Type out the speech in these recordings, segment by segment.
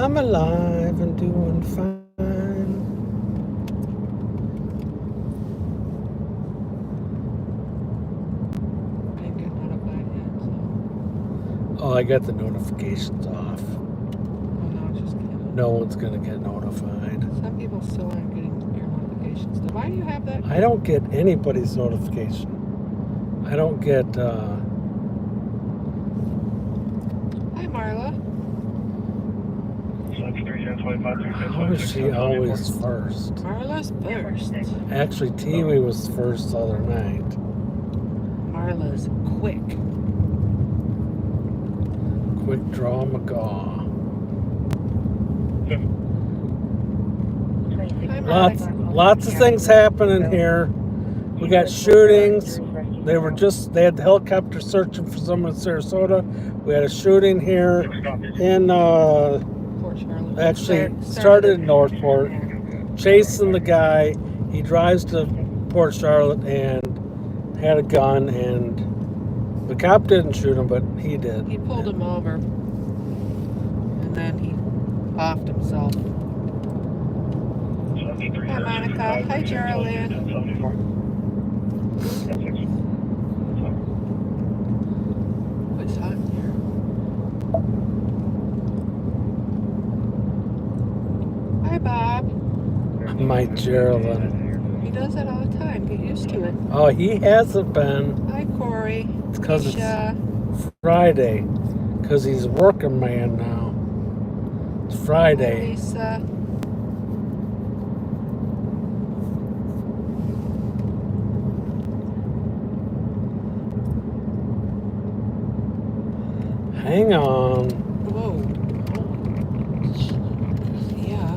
I'm alive and doing fine. I didn't get notified yet, so. Oh, I got the notifications off. Oh, no, it's just Kim. No one's gonna get notified. Some people still aren't getting your notifications. Why do you have that? I don't get anybody's notification. I don't get, Hi, Marla. how is she always first? Marla's first. Actually, Tiwi was first the other night. Marla's quick. Quick draw McGaw. Hi, Marla. Lots of things happening here. We got shootings. They had the helicopter searching for someone in Sarasota. We had a shooting here in, Port Charlotte. actually started in Northport. Chasing the guy. He drives to Port Charlotte and had a gun, and the cop didn't shoot him, but he did. He pulled him over, and then he offed himself. Hi, Monica. Hi, Geraldine. What's hot in here? Hi, Bob. My Geraldine. He does that all the time. Get used to it. Oh, he hasn't been. Hi, Corey. It's because it's Keisha. Friday. Because he's a working man now. It's Hi, Friday. Lisa. Hang on. Whoa. Yeah.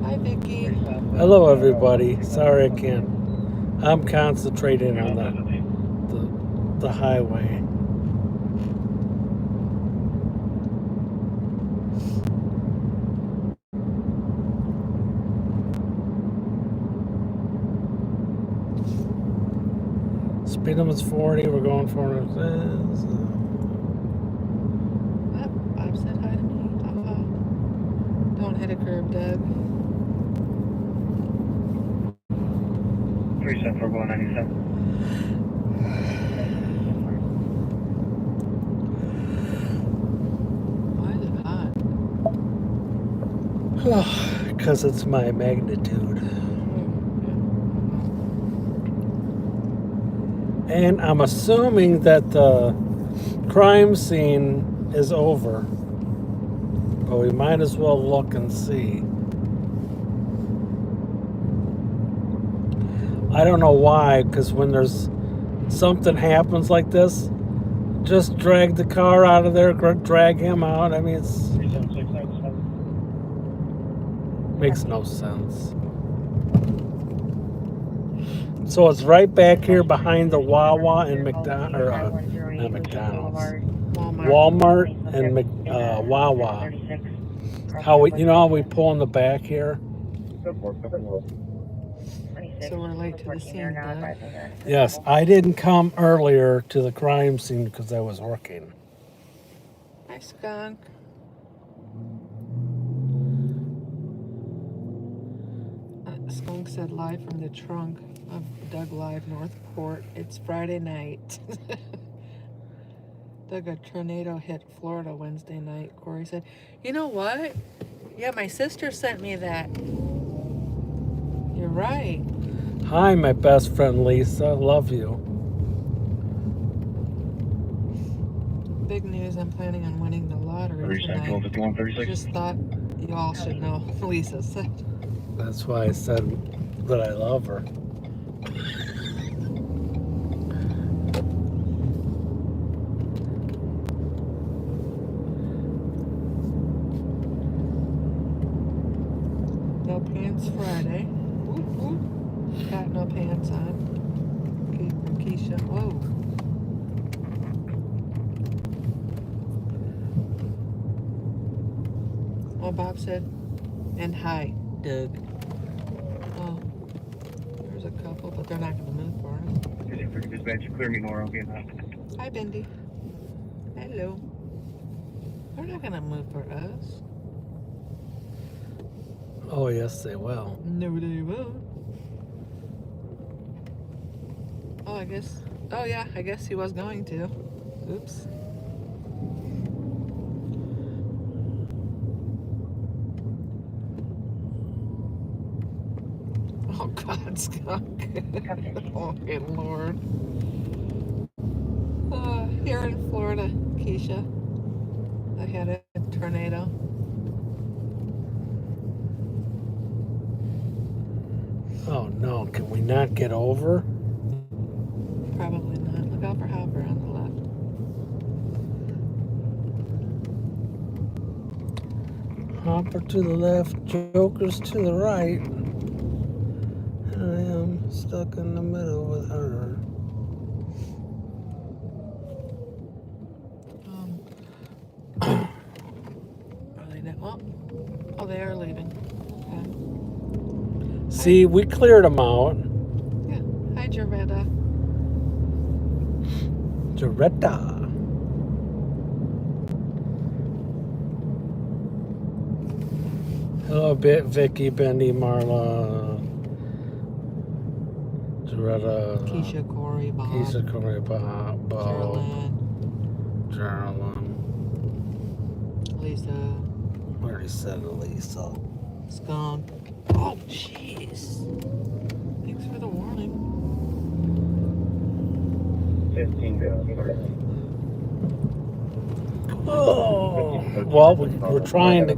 Hi, Vicky. Hello, everybody. Sorry I can't. I'm concentrating on the highway. Speed limit's 40. We're going 400. Bob said hi to me. Don't hit a curb, Doug. 374-197. Why is it hot? Because it's my magnitude. And I'm assuming that the crime scene is over. But we might as well look and see. I don't know why, because when there's something happens like this, just drag the car out of there, drag him out. I mean, it's makes no sense. So it's right back here behind the Wawa and McDonald's, not McDonald's, Walmart and Wawa. How we pull in the back here? So we're late to the scene, Doug. Yes, I didn't come earlier to the crime scene because I was working. Hi, Skunk. Skunk said live from the trunk of Doug Live Northport. It's Friday night. Doug, a tornado hit Florida Wednesday night. Corey said, you know what? Yeah, my sister sent me that. You're right. Hi, my best friend Lisa. Love you. Big news, I'm planning on winning the lottery tonight. Just thought you all should know, Lisa said. That's why I said that I love her. No pants Friday. Whoop, whoop. Got no pants on. Keisha. Whoa. Oh, Bob said, and hi, Doug. Oh, there's a couple, but they're not going to move for us. Dispatch, clear me more, okay? Hi, Bindi. Hello. They're not gonna move for us. Oh, yes, they will. No, they won't. Oh, I guess. Oh, yeah, I guess he was going to. Oops. Oh, God, skunk. Oh, good Lord. Here in Florida, Keisha, I had a tornado. Oh, no. Can we not get over? Probably not. Look out for Hopper on the left. Hopper to the left, Joker's to the right. And I am stuck in the middle with her. Are they not? Oh, they are leaving. Okay. See, we cleared them out. Yeah. Hi, Jaretta. Jaretta. Hello, Vicky, Bendy, Marla, Jaretta, Keisha, Corey, Bob. Keisha, Corey, Bob, Geraldine, Lisa. I already said Lisa. Skunk. Oh, jeez. Thanks for the warning. 15 bills. Oh, well, we're trying to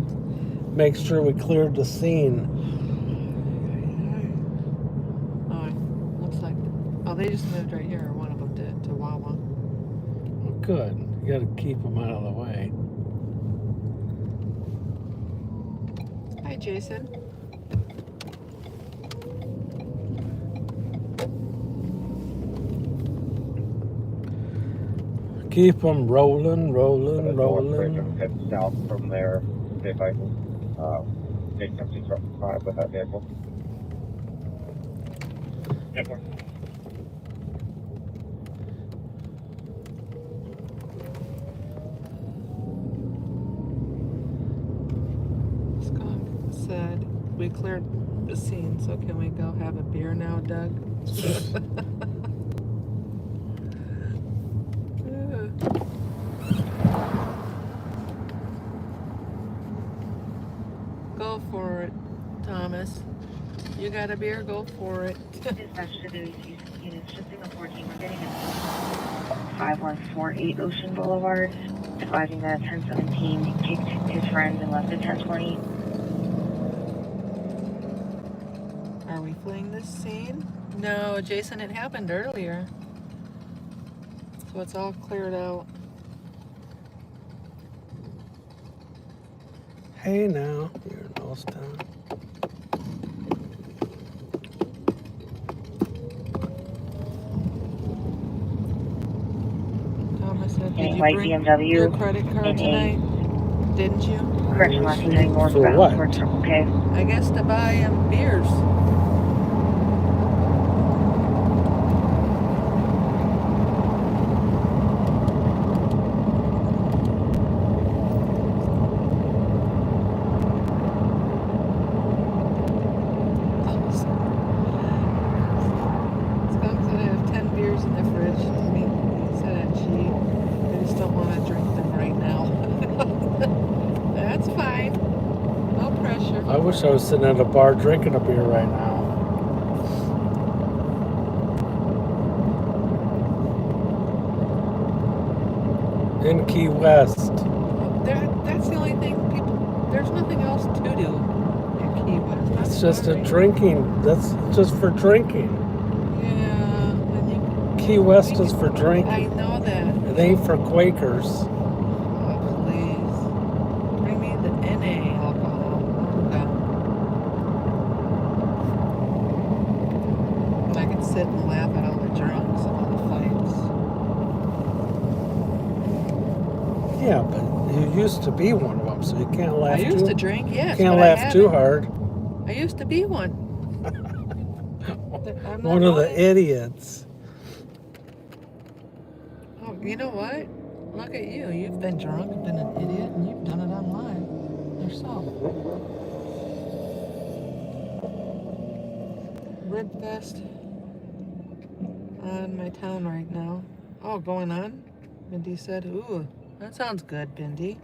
make sure we cleared the scene. Oh, looks like. Oh, they just moved right here. Or one of them did to Wawa. Well, good. You got to keep them out of the way. Hi, Jason. Keep them rolling. Head south from there. If I can take something from 5 with that vehicle. Yep. Skunk said we cleared the scene, so can we go have a beer now, Doug? Go for it, Thomas. You got a beer? Go for it. Dispatch to the units, shifting the 14. We're getting it. 5148 Ocean Boulevard, advising that 1017 kicked his friend and left at 1020. Are we fleeing this scene? No, Jason, it happened earlier. So it's all cleared out. Hey now, you're in Town. Thomas said, did Any you white bring BMW your credit card in tonight? Didn't you? correction last heading For northbound what? towards Circle K. I guess to buy him beers. Skunk said I have 10 beers in the fridge. He said it cheap. I just don't want to drink them right now. That's fine. No pressure. I wish I was sitting at a bar drinking a beer right now. In Key West. That's the only thing people. There's nothing else to do in Key West. It's just a drinking. That's just for drinking. Yeah. And Key West is for I drinking. know that. It ain't for Quakers. Oh, please. Bring me the NA alcohol. Okay. And I can sit and laugh at all the drunks and all the fights. Yeah, but you used to be one of them, so you can't laugh I used too. to drink, yes. Can't but laugh I too haven't. hard. I used to be one. I'm not One of the lying. idiots. Oh, you know what? Look at you. You've been drunk, been an idiot, and you've done it online yourself. Ribfest on my town right now. Oh, going on? Bindi said, ooh, that sounds good, Bindi.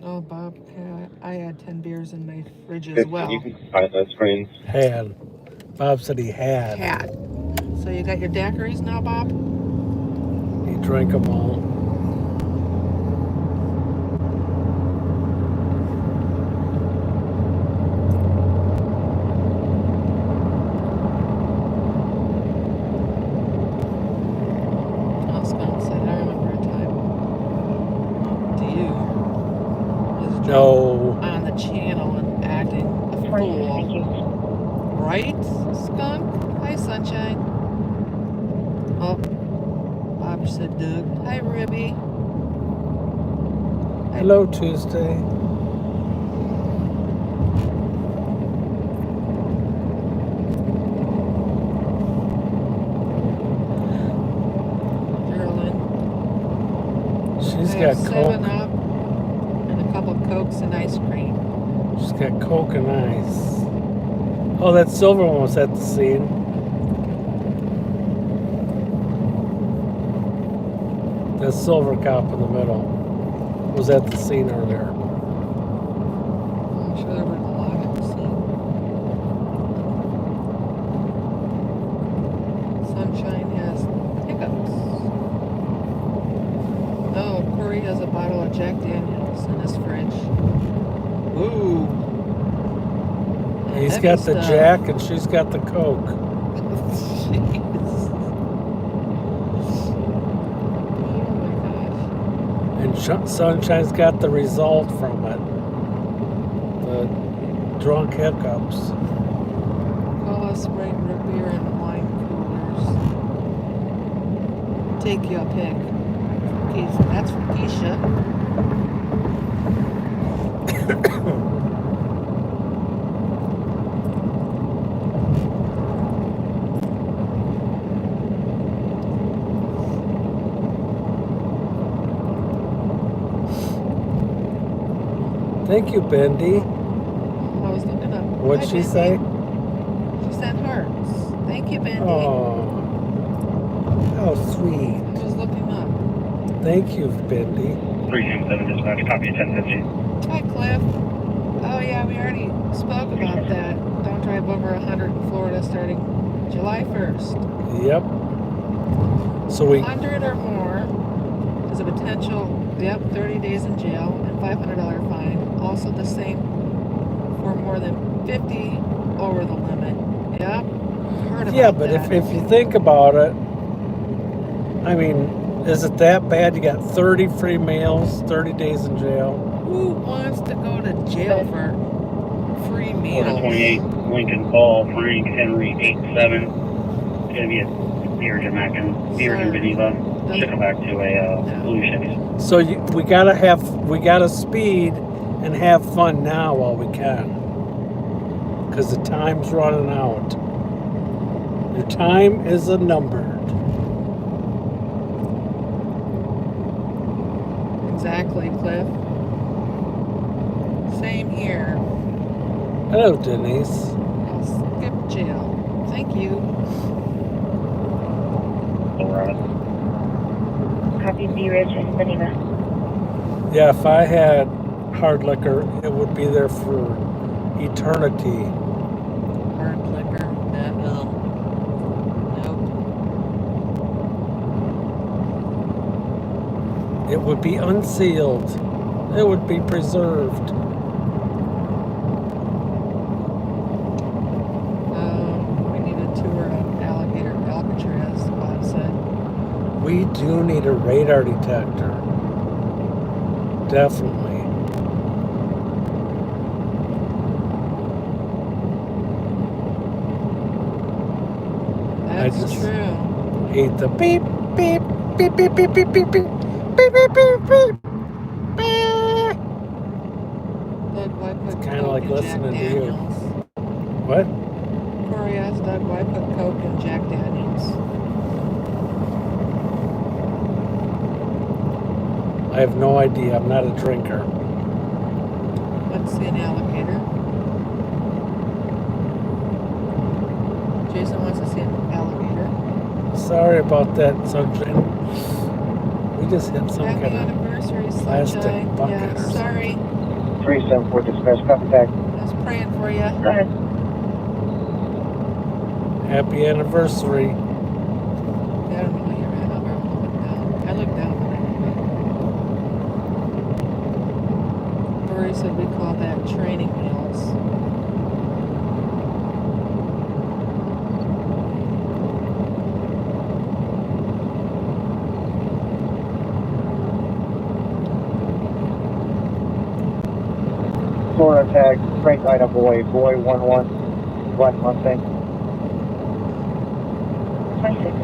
Oh, Bob, I had 10 beers in my fridge as well. You can find those screens. Had. Bob said he had. Had. So you got your daiquiris now, Bob? He drank them all. I was going to say, I remember a time. Do you? Was No. on the channel and acting a Thank fool. you. Right, Skunk? Hi, Sunshine. Oh, Bob said Doug. Hi, Ribby. Hello, Tuesday. Geraldine. She's I got have Coke. 7-Up and a couple Cokes and ice cream. She's got Coke and ice. Oh, that silver one was at the scene. That silver cup in the middle was at the scene earlier. I'm sure there were a lot at the scene. Sunshine has hiccups. Oh, Corey has a bottle of Jack Daniels in his fridge. Ooh. He's Heavy got the stuff. Jack and she's got the Coke. Jeez. Oh my gosh. And Sunshine's got the result from it. The drunk hiccups. Call us spring root beer and wine coolers. Take your pick. That's from Keisha. Thank you, Bendy. I was looking up. What'd Hi, she Bendy. say? She said hearts. Thank you, Bendy. Oh, how sweet. I was looking up. Thank you, Bendy. 377 dispatch, copy 1050. Hi, Cliff. Oh, yeah, we already spoke about that. Don't drive over 100 in Florida starting July 1st. Yep. So we 100 or more is a potential, 30 days in jail and $500 fine. Also the same for more than 50 over the limit. Yep. Heard about yeah, but that. if you think about it, I mean, is it that bad? You got 30 free meals, 30 days in jail. Who wants to go to jail for free meals? 28 Lincoln Ball, Frank Henry 87. It's gonna be a beer Jamaican, beer Sorry. Geneva. Should go back to a blue Chevy. So we gotta speed and have fun now while we can, because the time's running out. Your time is numbered. Exactly, Cliff. Same here. Hello, Denise. I'll skip jail. Thank you. Copy B Ridge and Beneva. Yeah, if I had hard liquor, it would be there for eternity. Hard liquor. No. Nope. It would be unsealed. It would be preserved. We need a tour of Alligator Alcatraz, Bob said. We do need a radar detector. Definitely. That's just- true. Hate the beep, beep, beep, beep, beep, beep, beep, beep, beep, beep, beep, beep. Look, why put It's kinda Coke like in Jack listening to you. Daniels? What? Corey Lori asked Doug why put Coke in Jack Daniels. I have no idea. I'm not a drinker. Let's see an alligator. Jason wants to see an alligator. Sorry about that, Sunshine. We just hit some Happy kind of anniversary, plastic Sunshine. bucket Yeah, or something. sorry. 374 dispatch, contact. I was praying for you. Go ahead. Happy anniversary. Yeah, I don't know where you're at. I'll look down. I look down when I Rory said we call that training wheels. Florida tag, Frank Ida boy 11, Black Mustang. 26.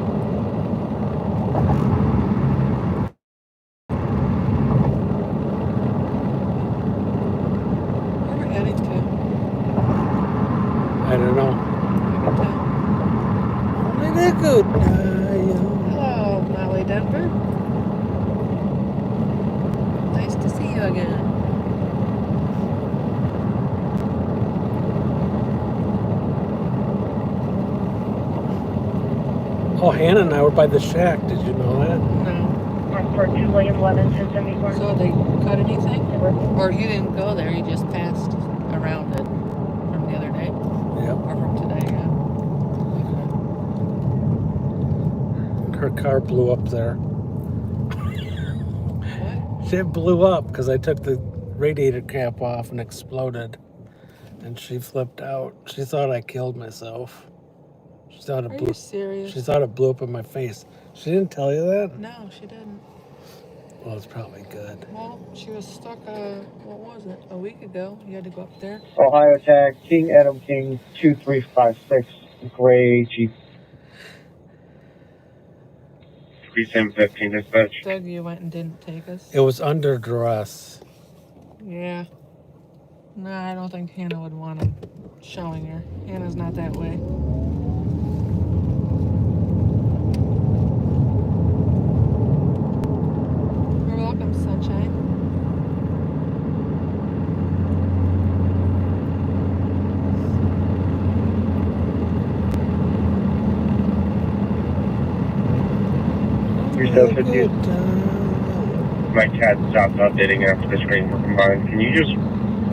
Where we're heading to? I don't know. I can tell. Only the good die. Hello, Molly Denver. Nice to see you again. Oh, Hannah and I were by the shack. Did you know that? No. For 2 William 11, 1074. So they cut anything? Or you didn't go there, you just passed around it from the other day? Yep. Or from today, yeah. Her car blew up there. What? It blew up because I took the radiator cap off and exploded. And she flipped out. She thought I killed myself. She thought it Are blew. you serious? She thought it blew up in my face. She didn't tell you that? No, she didn't. Well, it's probably good. Well, she was stuck, what was it, a week ago? You had to go up there? Ohio tag, King Adam King 2356, gray Jeep. 3715 dispatch. Doug, you went and didn't take us? It was under duress. Yeah. No, I don't think Hannah would want him showing her. Hannah's not that way. You're welcome, Sunshine. My cat stopped updating after the screen were combined. Can you just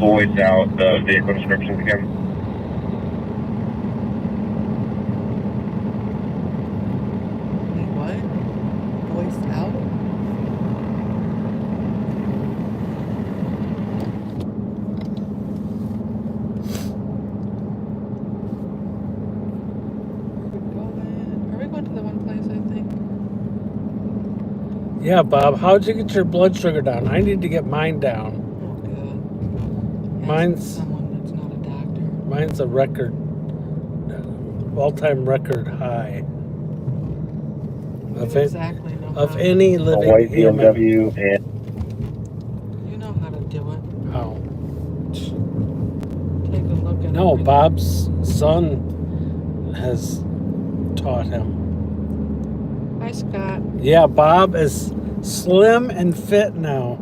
voice out the vehicle descriptions again? Wait, what? Voice out? Are we going to the one place, I think? Yeah, Bob, how'd you get your blood sugar down? I need to get mine down. Oh, good. Mine's- someone that's not a doctor. Mine's a record, all-time record high. You Of it, exactly know of how. any A living white human. BMW and You know how to do it. How? Take a look at No, everything. Bob's son has taught him. Hi, Scott. Yeah, Bob is slim and fit now.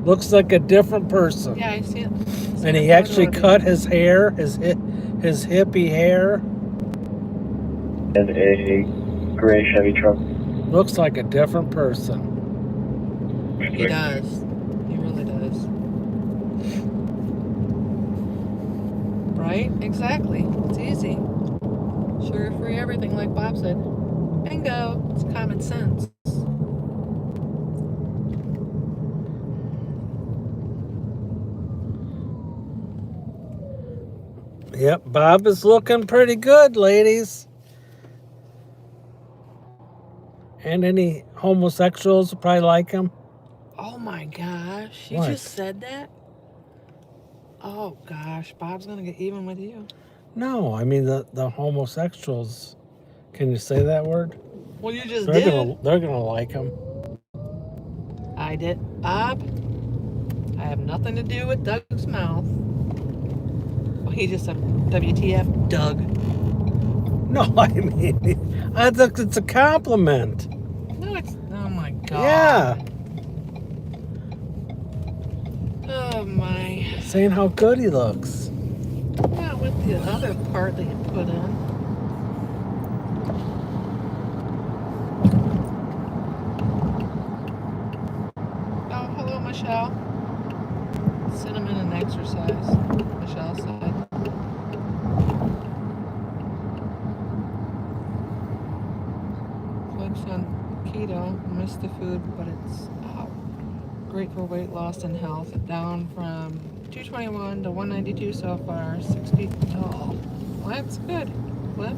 Looks like a different person. Yeah, I see it. And he actually cut his hair, his hippie hair. a gray Chevy truck. Looks like a different person. He does. He really does. Right? Exactly. It's easy. Sugar-free everything, like Bob said. Bingo. It's common sense. Yep, Bob is looking pretty good, ladies. And any homosexuals will probably like him. Oh my gosh. You What? just said that? Oh gosh. Bob's gonna get even with you. No, I mean the homosexuals. Can you say that word? Well, you just They're did. they're gonna like him. I did. Bob, I have nothing to do with Doug's mouth. Well, He just said, WTF, Doug. No, I mean, it's a compliment. No, it's, oh my God. Yeah. Oh my. Saying how good he looks. Not with the other part that you put in. Oh, hello, Michelle. Cinnamon and exercise, Michelle said. Clips on keto, miss the food, but it's great for weight loss and health. Down from 221 to 192 so far. 60. Oh, well, that's good. Cliff.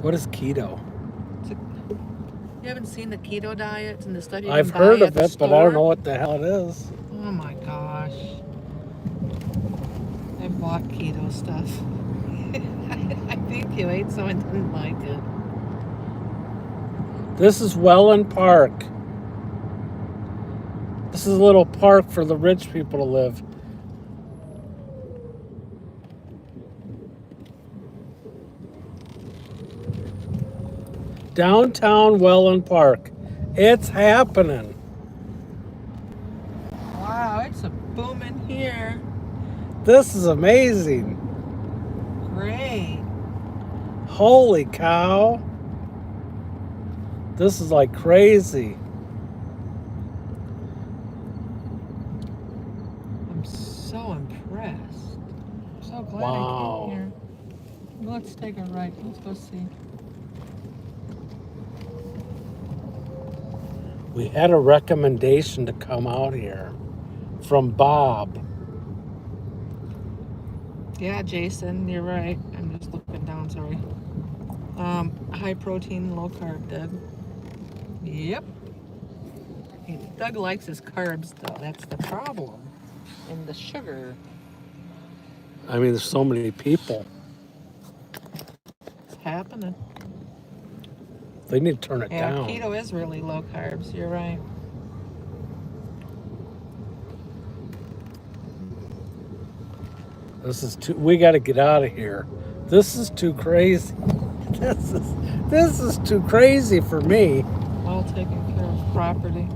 What is keto? You haven't seen the keto diets and the stuff you I've can buy heard at of the it, but I don't know store? what the hell it is. Oh my gosh. I bought keto stuff. I think you ate some and didn't like it. This is Wellen Park. This is a little park for the rich people to live. Downtown Wellen Park. It's happening. Wow, it's a booming here. This is amazing. Great. Holy cow. This is like crazy. I'm so impressed. I'm so glad Wow. I came here. Let's take a ride. Let's go see. We had a recommendation to come out here from Bob. Yeah, Jason, you're right. I'm just looking down, sorry. High protein, low carb, Doug. Yep. Doug likes his carbs, though. That's the problem. And the sugar. I mean, there's so many people. It's happening. They need to turn it Yeah, down. keto is really low carbs. You're right. We got to get out of here. This is too crazy. This is too crazy for me. Well taken care of property.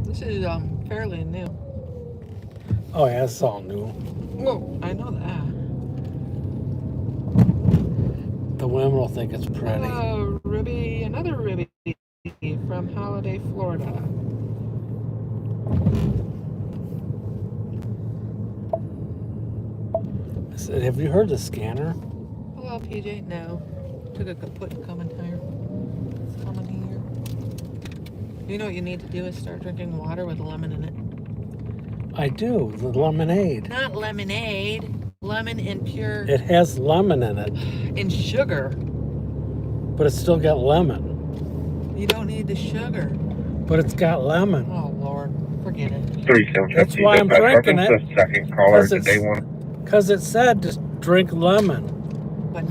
This is fairly new. Oh yeah, it's all new. Whoa, I know that. The women will think it's pretty. Ruby, another Ruby from Holiday, Florida. Have you heard the scanner? Hello, PJ. No. Took a kaput coming here. It's coming here. You know what you need to do is start drinking water with lemon in it. I do. The lemonade. Not lemonade. Lemon and pure. It has lemon in it, And sugar. but it's still got lemon. You don't need the sugar. But it's got lemon. Oh, Lord. Forget it. 3750. That's why I'm drinking it. The second caller Because today one. Because it said just drink lemon. But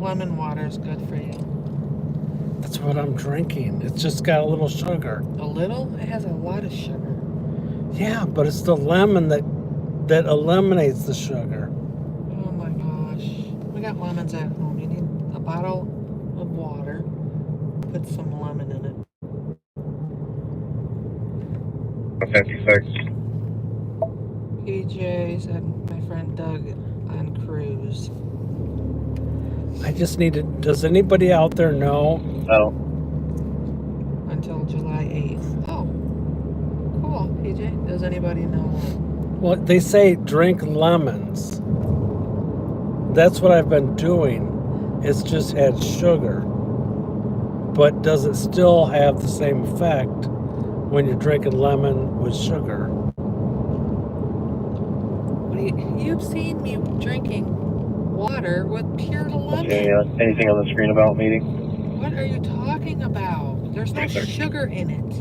lemon water is good for you. That's what I'm drinking. It's just got a little sugar. A little? It has a lot of sugar. Yeah, but it's the lemon that eliminates the sugar. Oh my gosh. We got lemons at home. You need a bottle of water. Put some lemon in it. 56. PJ's and my friend Doug on cruise. I just need to. Does anybody out there know? No. Until July 8th. Oh. Cool, PJ. Does anybody know? Well, they say drink lemons. That's what I've been doing. It's just had sugar. But does it still have the same effect when you're drinking lemon with sugar? You've seen me drinking water with pure lemon. Okay, anything on the screen about meeting? What are you talking about? There's no sugar in it.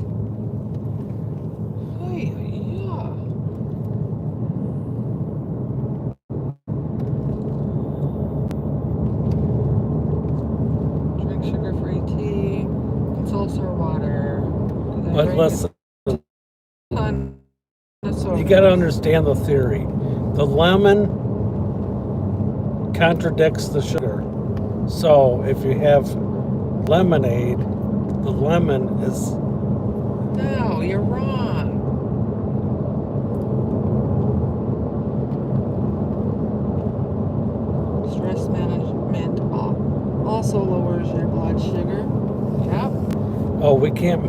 Oy, yeah. Drink sugar-free tea. It's also water. But listen, ton You got to understand the theory. The lemon contradicts the sugar. So if you have lemonade, the lemon is... No, you're wrong. Stress management also lowers your blood sugar. Yep. Oh, we can't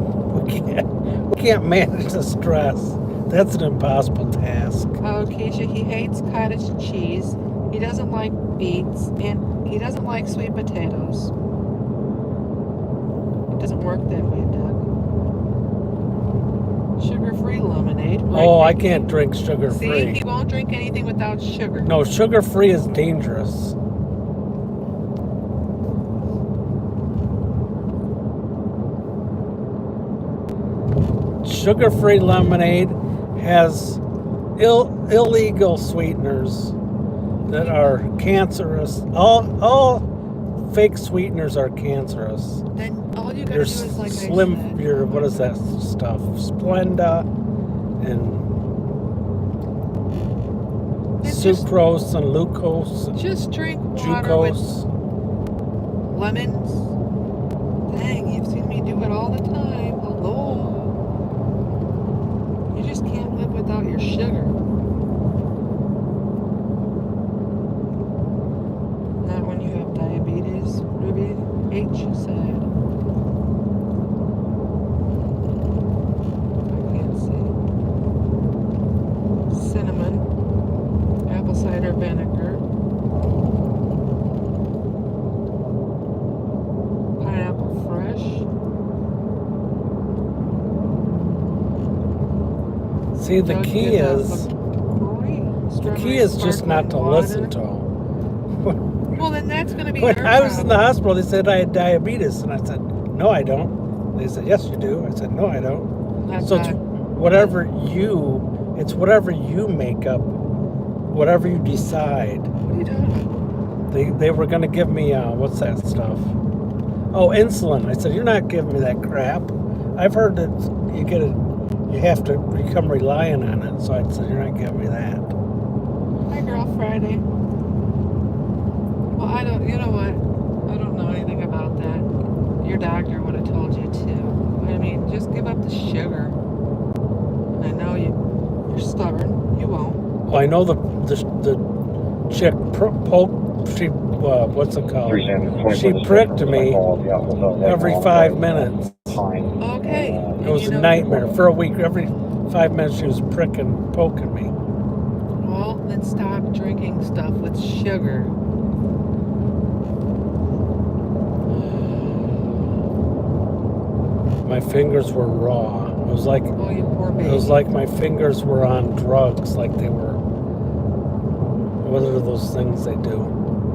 manage the stress. That's an impossible task. Oh, Keisha, he hates cottage cheese. He doesn't like beets, and he doesn't like sweet potatoes. It doesn't work that way, Doug. Sugar-free lemonade. Right? Oh, I can't drink sugar-free. See, he won't drink anything without sugar. No, sugar-free is dangerous. Sugar-free lemonade has illegal sweeteners that are cancerous. All fake sweeteners are cancerous. Then all you gotta Your do is like slim, I said. your what is that stuff? Splenda and It's sucrose and glucose, Just drink water glucose. with lemons. Dang, you've seen me do it all the time. Hello. You just can't live without your sugar. Not when you have diabetes, Ruby. H said. I can't see. Cinnamon. Apple cider vinegar. Pineapple fresh. See, the Doug key did that is look great. the Strawberry key is just not to sparkling listen water. to them. Well, then that's going to be When your I was in the problem. hospital, they said I had diabetes, and I said, "No, I don't." They said, "Yes, you do." I said, "No, I don't." That's So it's not- whatever you make up, whatever you decide. What are you talking about? They were going to give me what's that stuff? Oh, insulin. I said, "You're not giving me that crap." I've heard that you have to become reliant on it. So I said, "You're not giving me that." Hi, girl, Friday. Well, you know what? I don't know anything about that. Your doctor would have told you to. I mean, just give up the sugar. I know you're stubborn. You won't. Well, I know the chick she what's it called? She pricked me every 5 minutes. Okay. It was a nightmare. For a week, every 5 minutes she was poking me. Well, then stop drinking stuff with sugar. My fingers were raw. It was like Oh, you poor baby. it was like my fingers were on drugs, like they were. What are those things they do?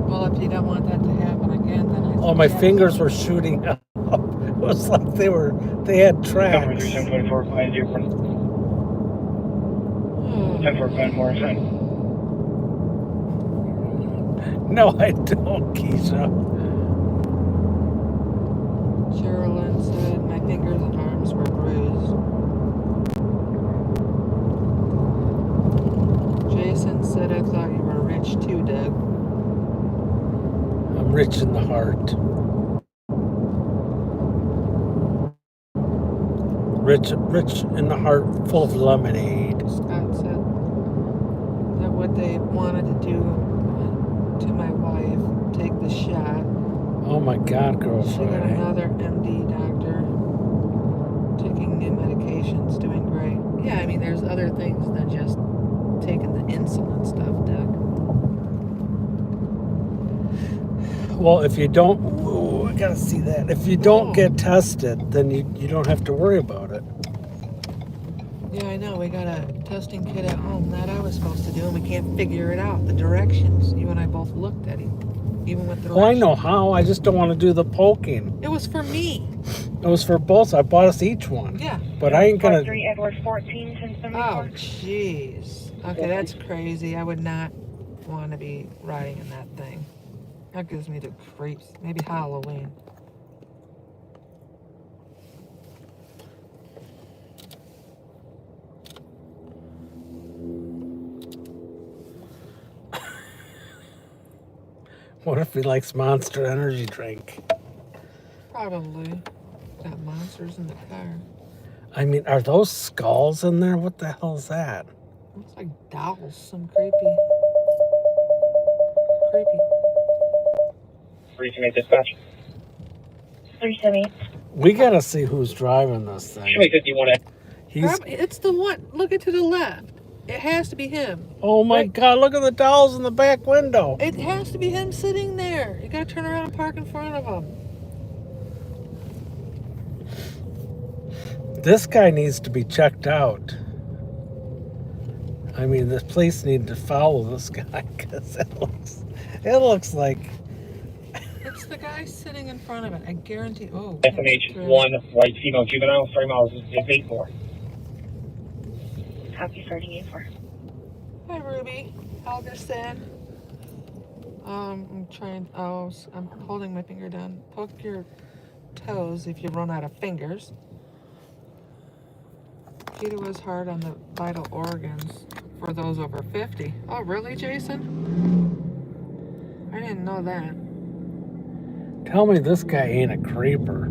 Well, if you don't want that to happen again, then I. Oh, my fingers were shooting up. It was like they had tracks. 10-4, find you from 10-4, find more friend. No, I don't, Keisha. Sherilyn said my fingers and arms were bruised. Jason said I thought you were rich too, Doug. I'm rich in the heart. Rich in the heart, full of lemonade. Scott said that what they wanted to do to my wife, take the shot. Oh my God, She got girlfriend. another MD doctor, taking new medications, doing great. Yeah, I mean, there's other things than just taking the insulin stuff, Doug. Well, if you don't, ooh, I gotta see that. If you don't get tested, then you don't have to worry about it. Yeah, I know. We got a testing kit at home that I was supposed to do, and we can't figure it out. The directions. You and I both looked at it, even with the directions. Oh, I know how. I just don't want to do the poking. It was for me. It was for both. I bought us each one. Yeah. But I ain't gonna. 3 Edward 14, 1074. Oh, jeez. Okay, that's crazy. I would not want to be riding in that thing. That gives me the creeps. Maybe Halloween. What if he likes Monster Energy drink? Probably. Got monsters in the car. I mean, are those skulls in there? What the hell is that? Looks like dolls. Some creepy. 378 dispatch. 378. We gotta see who's driving this thing. Show me 51. He's. It's the one. Look it to the left. It has to be him. Oh my Right. God! Look at the dolls in the back window. It has to be him sitting there. You gotta turn around and park in front of him. This guy needs to be checked out. I mean, the police need to follow this guy because it looks like. It's the guy sitting in front of it. I guarantee. Oh. FMH1, white female juvenile, 3 miles is 8-4. Copy 38-4. Hi, Ruby. Algerson. I'm trying. Oh, I'm holding my finger down. Poke your toes if you run out of fingers. Keto was hard on the vital organs for those over 50. Oh, really, Jason? I didn't know that. Tell me this guy ain't a creeper.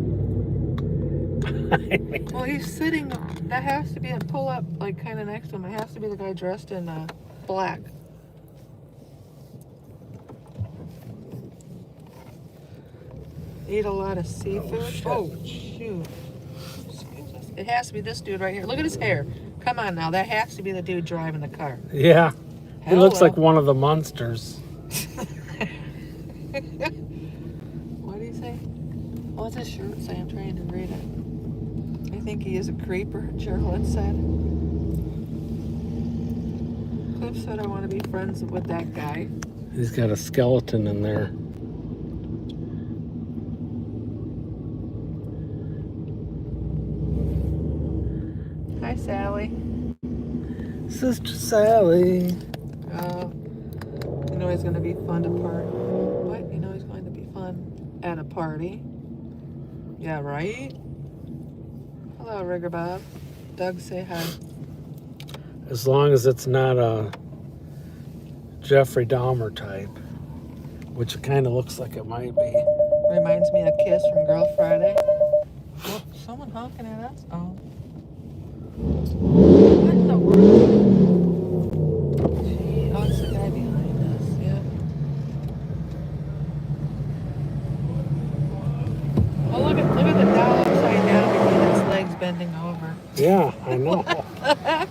I mean, Well, he's sitting. That has to be a pull up, like kind of next to him. It has to be the guy dressed in black. Eat a lot of seafood. Oh, shoot. Excuse us. It has to be this dude right here. Look at his hair. Come on now. That has to be the dude driving the car. yeah, he Hello. looks like one of the monsters. What do you say? What's his shirt say? I'm trying to read it. I think he is a creeper, Charlotte said. Cliff said I want to be friends with that guy. He's got a skeleton in there. Hi, Sally. Sister Sally. You know he's going to be fun to party. What? You know he's going to be fun at a party. Yeah, right? Hello, Rigger Bob. Doug, say hi. As long as it's not a Jeffrey Dahmer type, which it kind of looks like it might be. Reminds me of Kiss from Girl Friday. Oh, someone honking at us? Oh. What in the world? Gee, oh, it's the guy behind us. Yeah. Oh, look at the doll upside down between its legs bending over. Yeah, I know. Heck?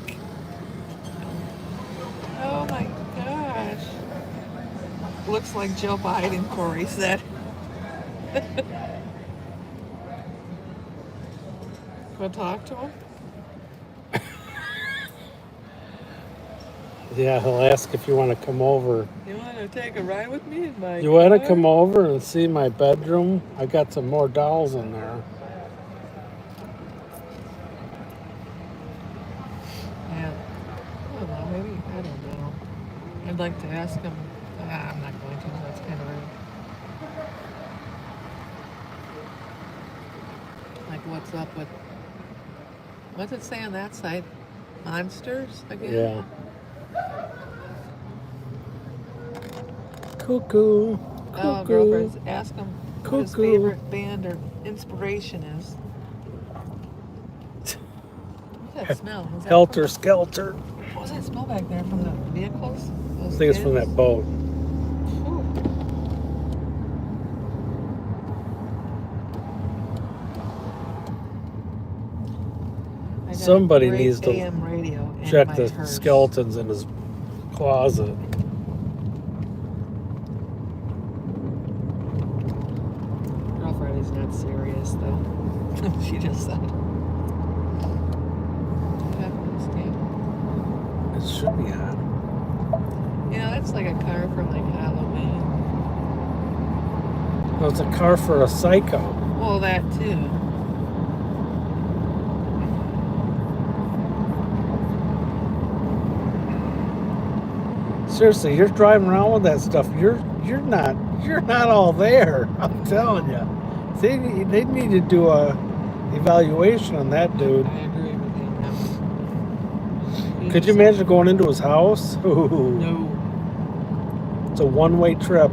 Oh my gosh. Looks like Joe Biden, Corey said. Go talk to him? Yeah, he'll ask if you want to come over. You want to take a ride with me in my You want to car? come over and see my bedroom? I got some more dolls in there. Yeah. I don't know, maybe, I don't know. I'd like to ask him. I'm not going to, that's kind of rude. Like, what's up with, what's it say on that side? Monsters again? Yeah. Cuckoo. Oh, Cuckoo. girlfriends, ask him what his Cuckoo. favorite band or inspiration is. What's that smell? Was that Helter Skelter. What was that smell back there from the vehicles? I Those think it's from kids? that boat. Ooh. I got a Somebody great needs to AM radio in Check my the purse. skeletons in his closet. Girl Friday's not serious though. She just said. What happened to this game? It should be on. You know, that's like a car for like Halloween. No, it's a car for a psycho. Well, that too. Seriously, you're driving around with that stuff. You're not all there. I'm telling you. They need to do a evaluation on that dude. I agree with you. No. Could you imagine going into his house? Ooh, No. it's a one-way trip.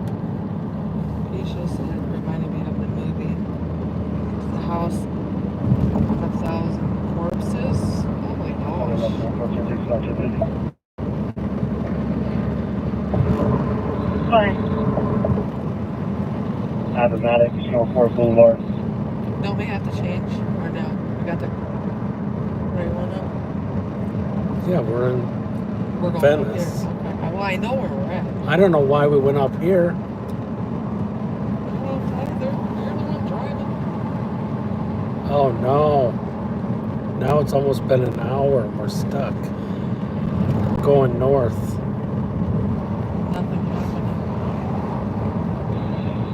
not at Snowport Boulevard. Don't we have to change? Or no? We got the right one up? Yeah, we're in We're going Venice. up here. Okay. Well, I know where we're at. I don't know why we went up here. Well, you're the one driving. Oh no. Now it's almost been an hour and we're stuck. Going north. Nothing happening.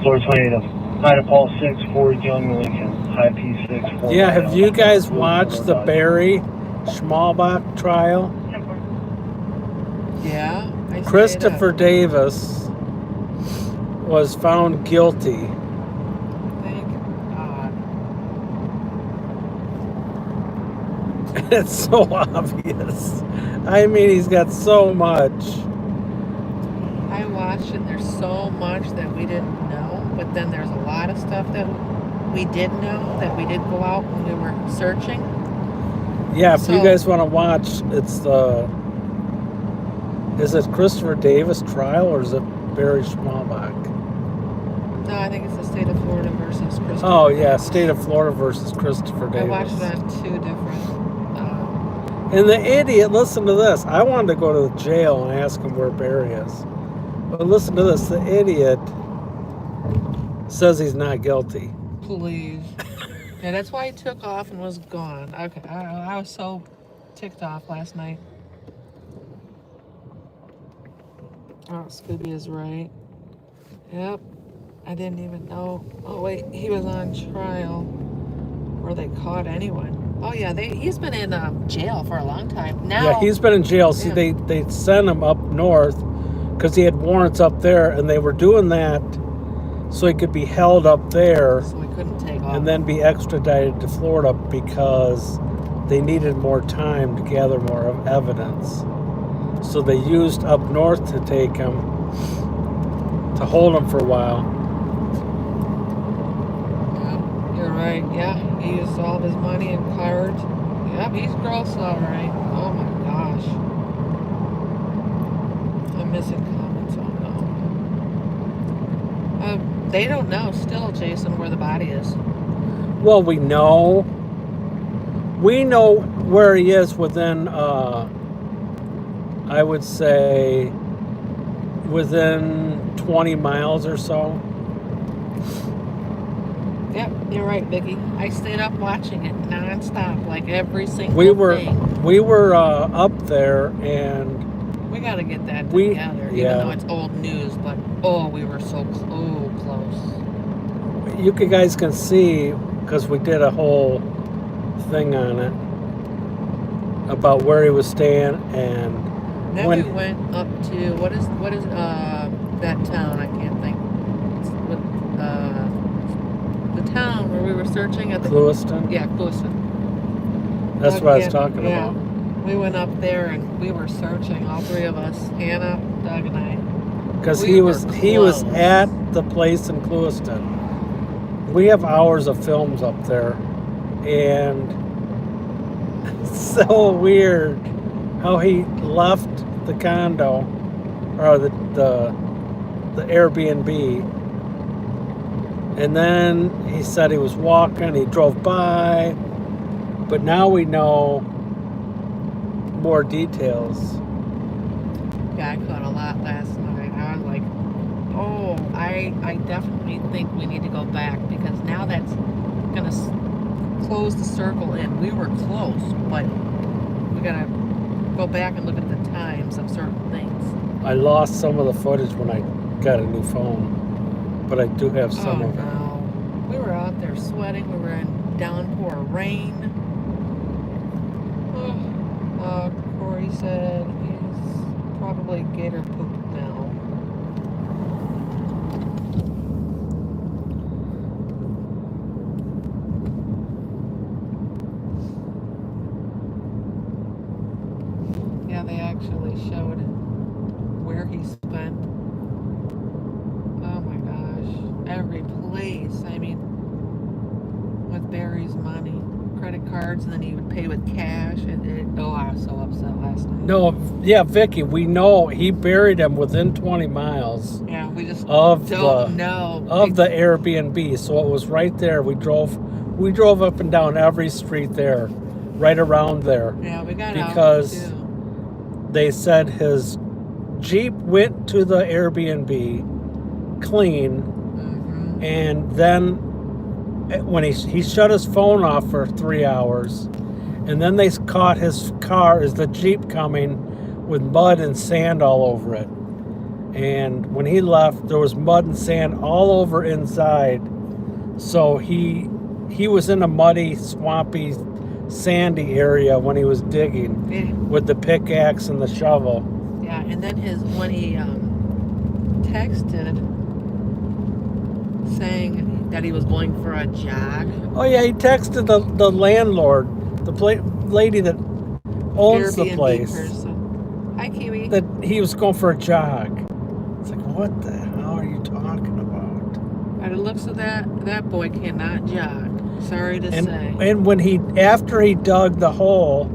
Floor 28, High to Paul 6, Ford Young Lincoln, High P6, 4. Yeah, have you guys watched the Barry Schmalbach trial? Yeah. I Christopher Davis was found guilty. Thank God. It's so obvious. I mean, he's got so much. I watched and there's so much that we didn't know, but then there's a lot of stuff that we did know that we did go out when we were searching. Yeah, if you So- guys want to watch, it's the... Is it Christopher Davis trial or is it Barry Schmalbach? No, I think it's the state of Florida versus Christopher. Oh, yeah, state of Florida versus Christopher I Davis. watched it on two different. And the idiot, listen to this. I wanted to go to the jail and ask him where Barry is. But listen to this. The idiot says he's not guilty. Please. Yeah, that's why he took off and was gone. Okay, I was so ticked off last night. Oh, Scooby is right. Yep. I didn't even know. Oh, wait. He was on trial. Or they caught anyone. Oh, yeah. He's been in jail for a long time. Now, Yeah, he's been in jail. See, Yeah. they sent him up north because he had warrants up there, and they were doing that so he could be held up there so we couldn't take off. and then be extradited to Florida because they needed more time to gather more evidence. So they used up north to take him, to hold him for a while. Yep, you're right. Yeah, he used all of his money and cards. Yep, he's gross, all right. Oh my gosh. I'm missing comments on that. They don't know still, Jason, where the body is. Well, we know where he is within, I would say, within 20 miles or so. Yep, you're right, Vicky. I stayed up watching it nonstop, like every single We were thing. up there, and We gotta get that we- together, yeah. even though it's old news. But oh, we were so close. you guys can see because we did a whole thing on it about where he was staying, and Then when we went up to what is that town? I can't think. It's with, the town where we were searching at the Lewiston. yeah, Lewiston. That's what I was talking Yeah. about. We went up there and we were searching, all three of us, Hannah, Doug, and I. Because We he were was close. at the place in Lewiston. We have hours of films up there, and it's so weird how he left the condo or the Airbnb, and then he said he was walking. He drove by, but now we know more details. Yeah, I caught a lot last night. I was like, oh, I definitely think we need to go back because now that's gonna close the circle in. We were close, but we gotta go back and look at the times of certain things. I lost some of the footage when I got a new phone, but I do have some Oh of it. no, we were out there sweating. We were in downpour rain. Corey said he's probably gator poop now. Yeah, they actually showed where he spent. Oh my gosh, every place. I mean, with Barry's money, credit card cards, and then he would pay with cash. I was so upset last night. No, yeah, Vicky, we know he buried him within 20 miles Yeah, we just of don't know. the Airbnb. So it was right there. We drove up and down every street there, right around there. Yeah, we got because out too. They said his Jeep went to the Airbnb clean, and then when he shut his phone off for 3 hours, and then they caught his car, is the Jeep coming with mud and sand all over it. And when he left, there was mud and sand all over inside. So he was in a muddy, swampy, sandy area when he was digging with the pickaxe and the shovel. Yeah, and then when he texted saying that he was going for a jog. Oh yeah, he texted the landlord, the lady that owns the Airbnb place, person. Hi, Kiwi. that he was going for a jog. It's like, what the hell are you talking about? By the looks of that boy cannot jog. Sorry to say. And when after he dug the hole,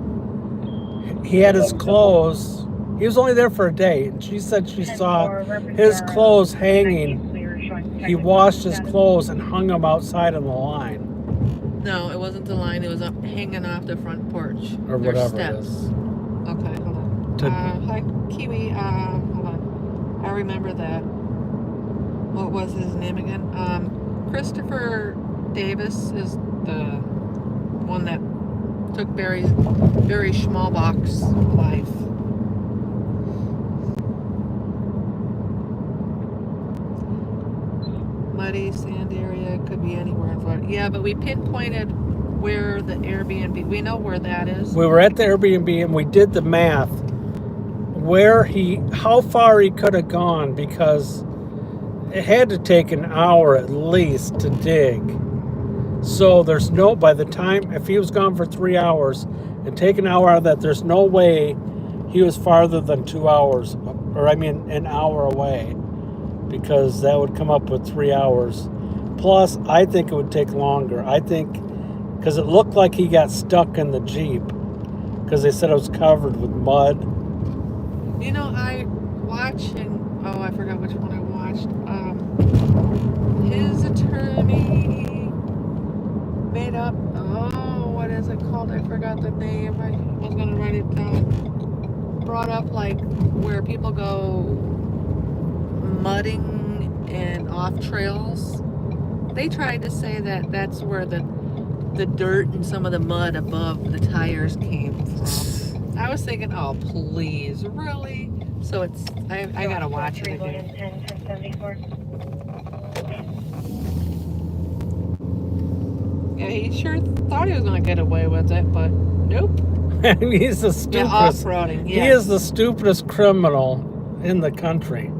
he had his clothes. He was only there for a day, and she said she saw his clothes hanging. He washed his clothes and hung them outside on the line. No, it wasn't the line. It was up hanging off the front porch. Or There's whatever steps. it is. Okay, hold on. Hi, Kiwi. Hold on. I remember that. What was his name again? Christopher Davis is the one that took Barry Schmalbach's life. Muddy sand area, could be anywhere in Florida. Yeah, but we pinpointed where the Airbnb. We know where that is. We were at the Airbnb and we did the math how far he could have gone, because it had to take an hour at least to dig. So by the time, if he was gone for 3 hours and take an hour out of that, there's no way he was farther than 2 hours, an hour away, because that would come up with 3 hours. Plus, I think it would take longer. Because it looked like he got stuck in the Jeep, because they said it was covered with mud. You know, I forgot which one I watched. His attorney made up, what is it called? I forgot the name. I was going to write it down. Brought up, like, where people go mudding and off trails. They tried to say that that's where the dirt and some of the mud above the tires came from. I was thinking, oh, please, really? So I gotta watch it again. Yeah, he sure thought he was gonna get away with it, but nope. He's the stupidest. Yeah, off-roading, yeah. He is the stupidest criminal in the country.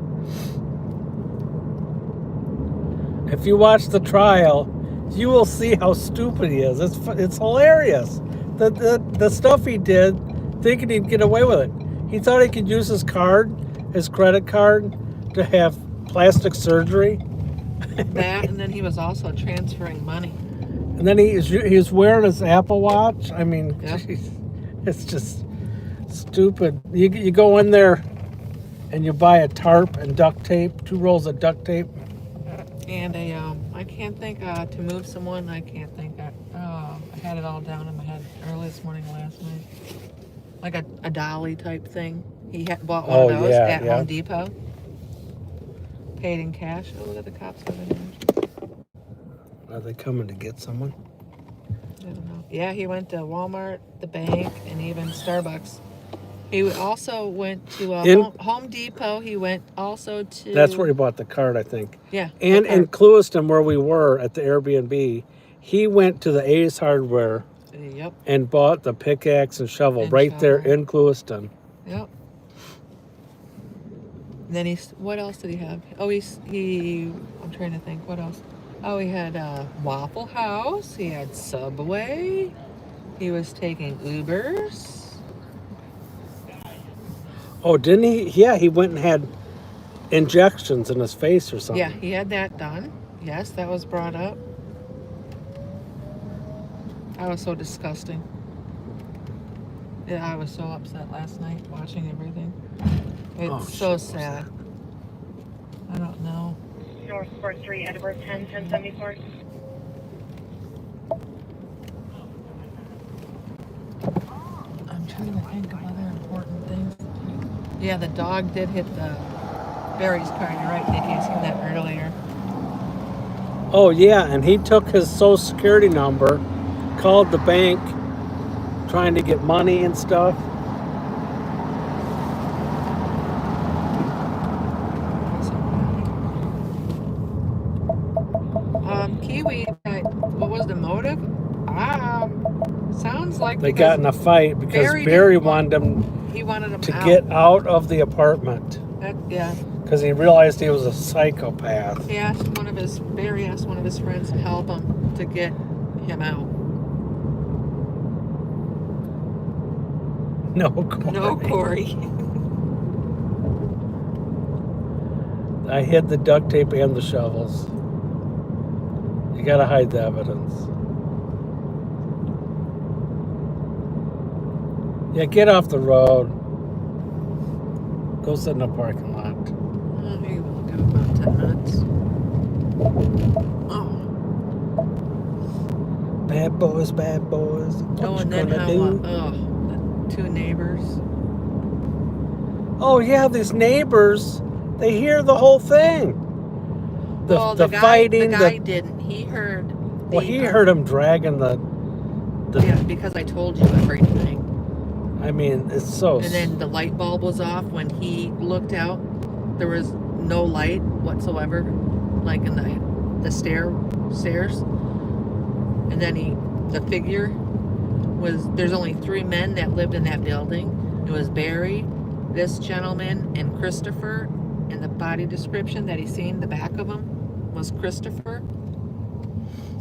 If you watch the trial, you will see how stupid he is. It's hilarious. The stuff he did, thinking he'd get away with it. He thought he could use his credit card, to have plastic surgery. That, and then he was also transferring money. And then he was wearing his Apple Watch. I mean, Yep. geez, it's just stupid. You go in there and you buy a tarp and duct tape, 2 rolls of duct tape. And I can't think, to move someone, I can't think. I had it all down in my head early this morning last night. Like a dolly type thing. He had bought one of those at Home Depot. Paid in cash. Oh, look at the cops over there. Are they coming to get someone? I don't know. Yeah, he went to Walmart, the bank, and even Starbucks. He also went to Home Depot. He went also to... That's where he bought the card, I think. Yeah. And in Clewiston, where we were at the Airbnb, he went to the Ace Hardware Yep. and bought the pickaxe and shovel there in Clewiston. Yep. And then what else did he have? Oh, I'm trying to think, what else? Oh, he had Waffle House. He had Subway. He was taking Ubers. Oh, didn't he? Yeah, he went and had injections in his face or something. Yeah, he had that done. Yes, that was brought up. I was so disgusting. Yeah, I was so upset last night watching everything. It's Oh, so shit, what's sad. that? I don't know. North 43, Edward 10, 1074. I'm trying to think of other important things. Yeah, the dog did hit the Barry's car. You're right, Nikki. I seen that earlier. Oh, yeah, and he took his social security number, called the bank, trying to get money and stuff. Kiwi, what was the motive? Sounds like They got in a fight because Barry Barry didn't want- wanted him he wanted him to out. get out of the apartment Yeah. because he realized he was a psychopath. Barry asked one of his friends to help him to get him out. No, Corey. No, Corey. I hid the duct tape and the shovels. You gotta hide the evidence. Yeah, get off the road. Go sit in the parking lot. Maybe we'll do about 10 minutes. Oh. Bad boys, bad boys. What Oh, you and then gonna how, do? the two neighbors. Oh yeah, these neighbors, they hear the whole thing. Well, the fighting. The guy didn't. He heard. Well, he heard him dragging the. Yeah, because I told you everything. I mean, it's so. And then the light bulb was off when he looked out. There was no light whatsoever, like in the stairs. And then the figure was. There's only 3 men that lived in that building. It was Barry, this gentleman, and Christopher. And the body description that he seen, the back of him, was Christopher.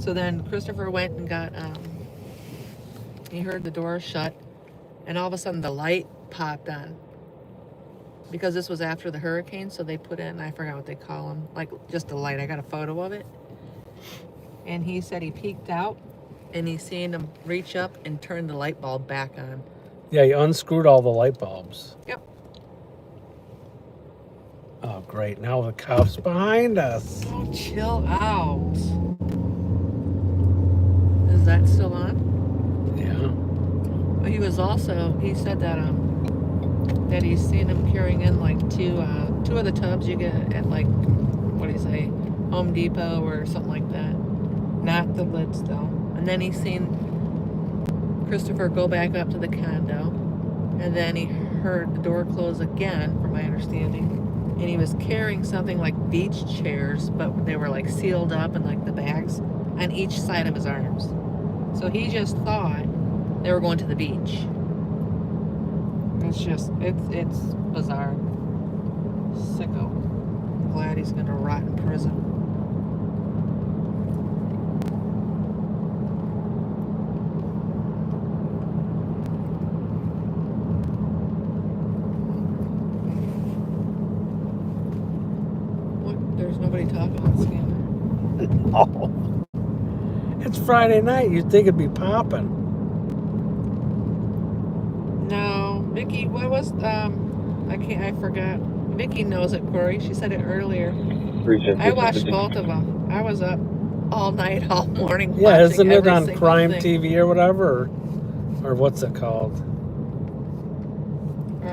So then Christopher went and got. He heard the door shut. And all of a sudden the light popped on. Because this was after the hurricane, so they put in, I forgot what they call them, like just a light. I got a photo of it. And he said he peeked out and he seen him reach up and turn the light bulb back on. Yeah, he unscrewed all the light bulbs. Yep. Oh, great. Now the cops behind us. Oh, chill out. Is that still on? Yeah. He said that that he's seen him carrying in like two of the tubs you get at like, what do you say, Home Depot or something like that. Not the lids though. And then he's seen Christopher go back up to the condo, and then he heard the door close again, from my understanding, and he was carrying something like beach chairs, but they were like sealed up in like the bags on each side of his arms. So he just thought they were going to the beach. It's bizarre. Sicko. I'm glad he's gonna rot in prison. What? There's nobody talking on the scanner. Oh. It's Friday night. You'd think it'd be popping. No, Vicky, what was I forgot. Vicky knows it, Corey. She said it earlier. I watched both of them. I was up all night, all morning. Yeah, isn't it every on single Crime thing. TV or whatever, or what's it called?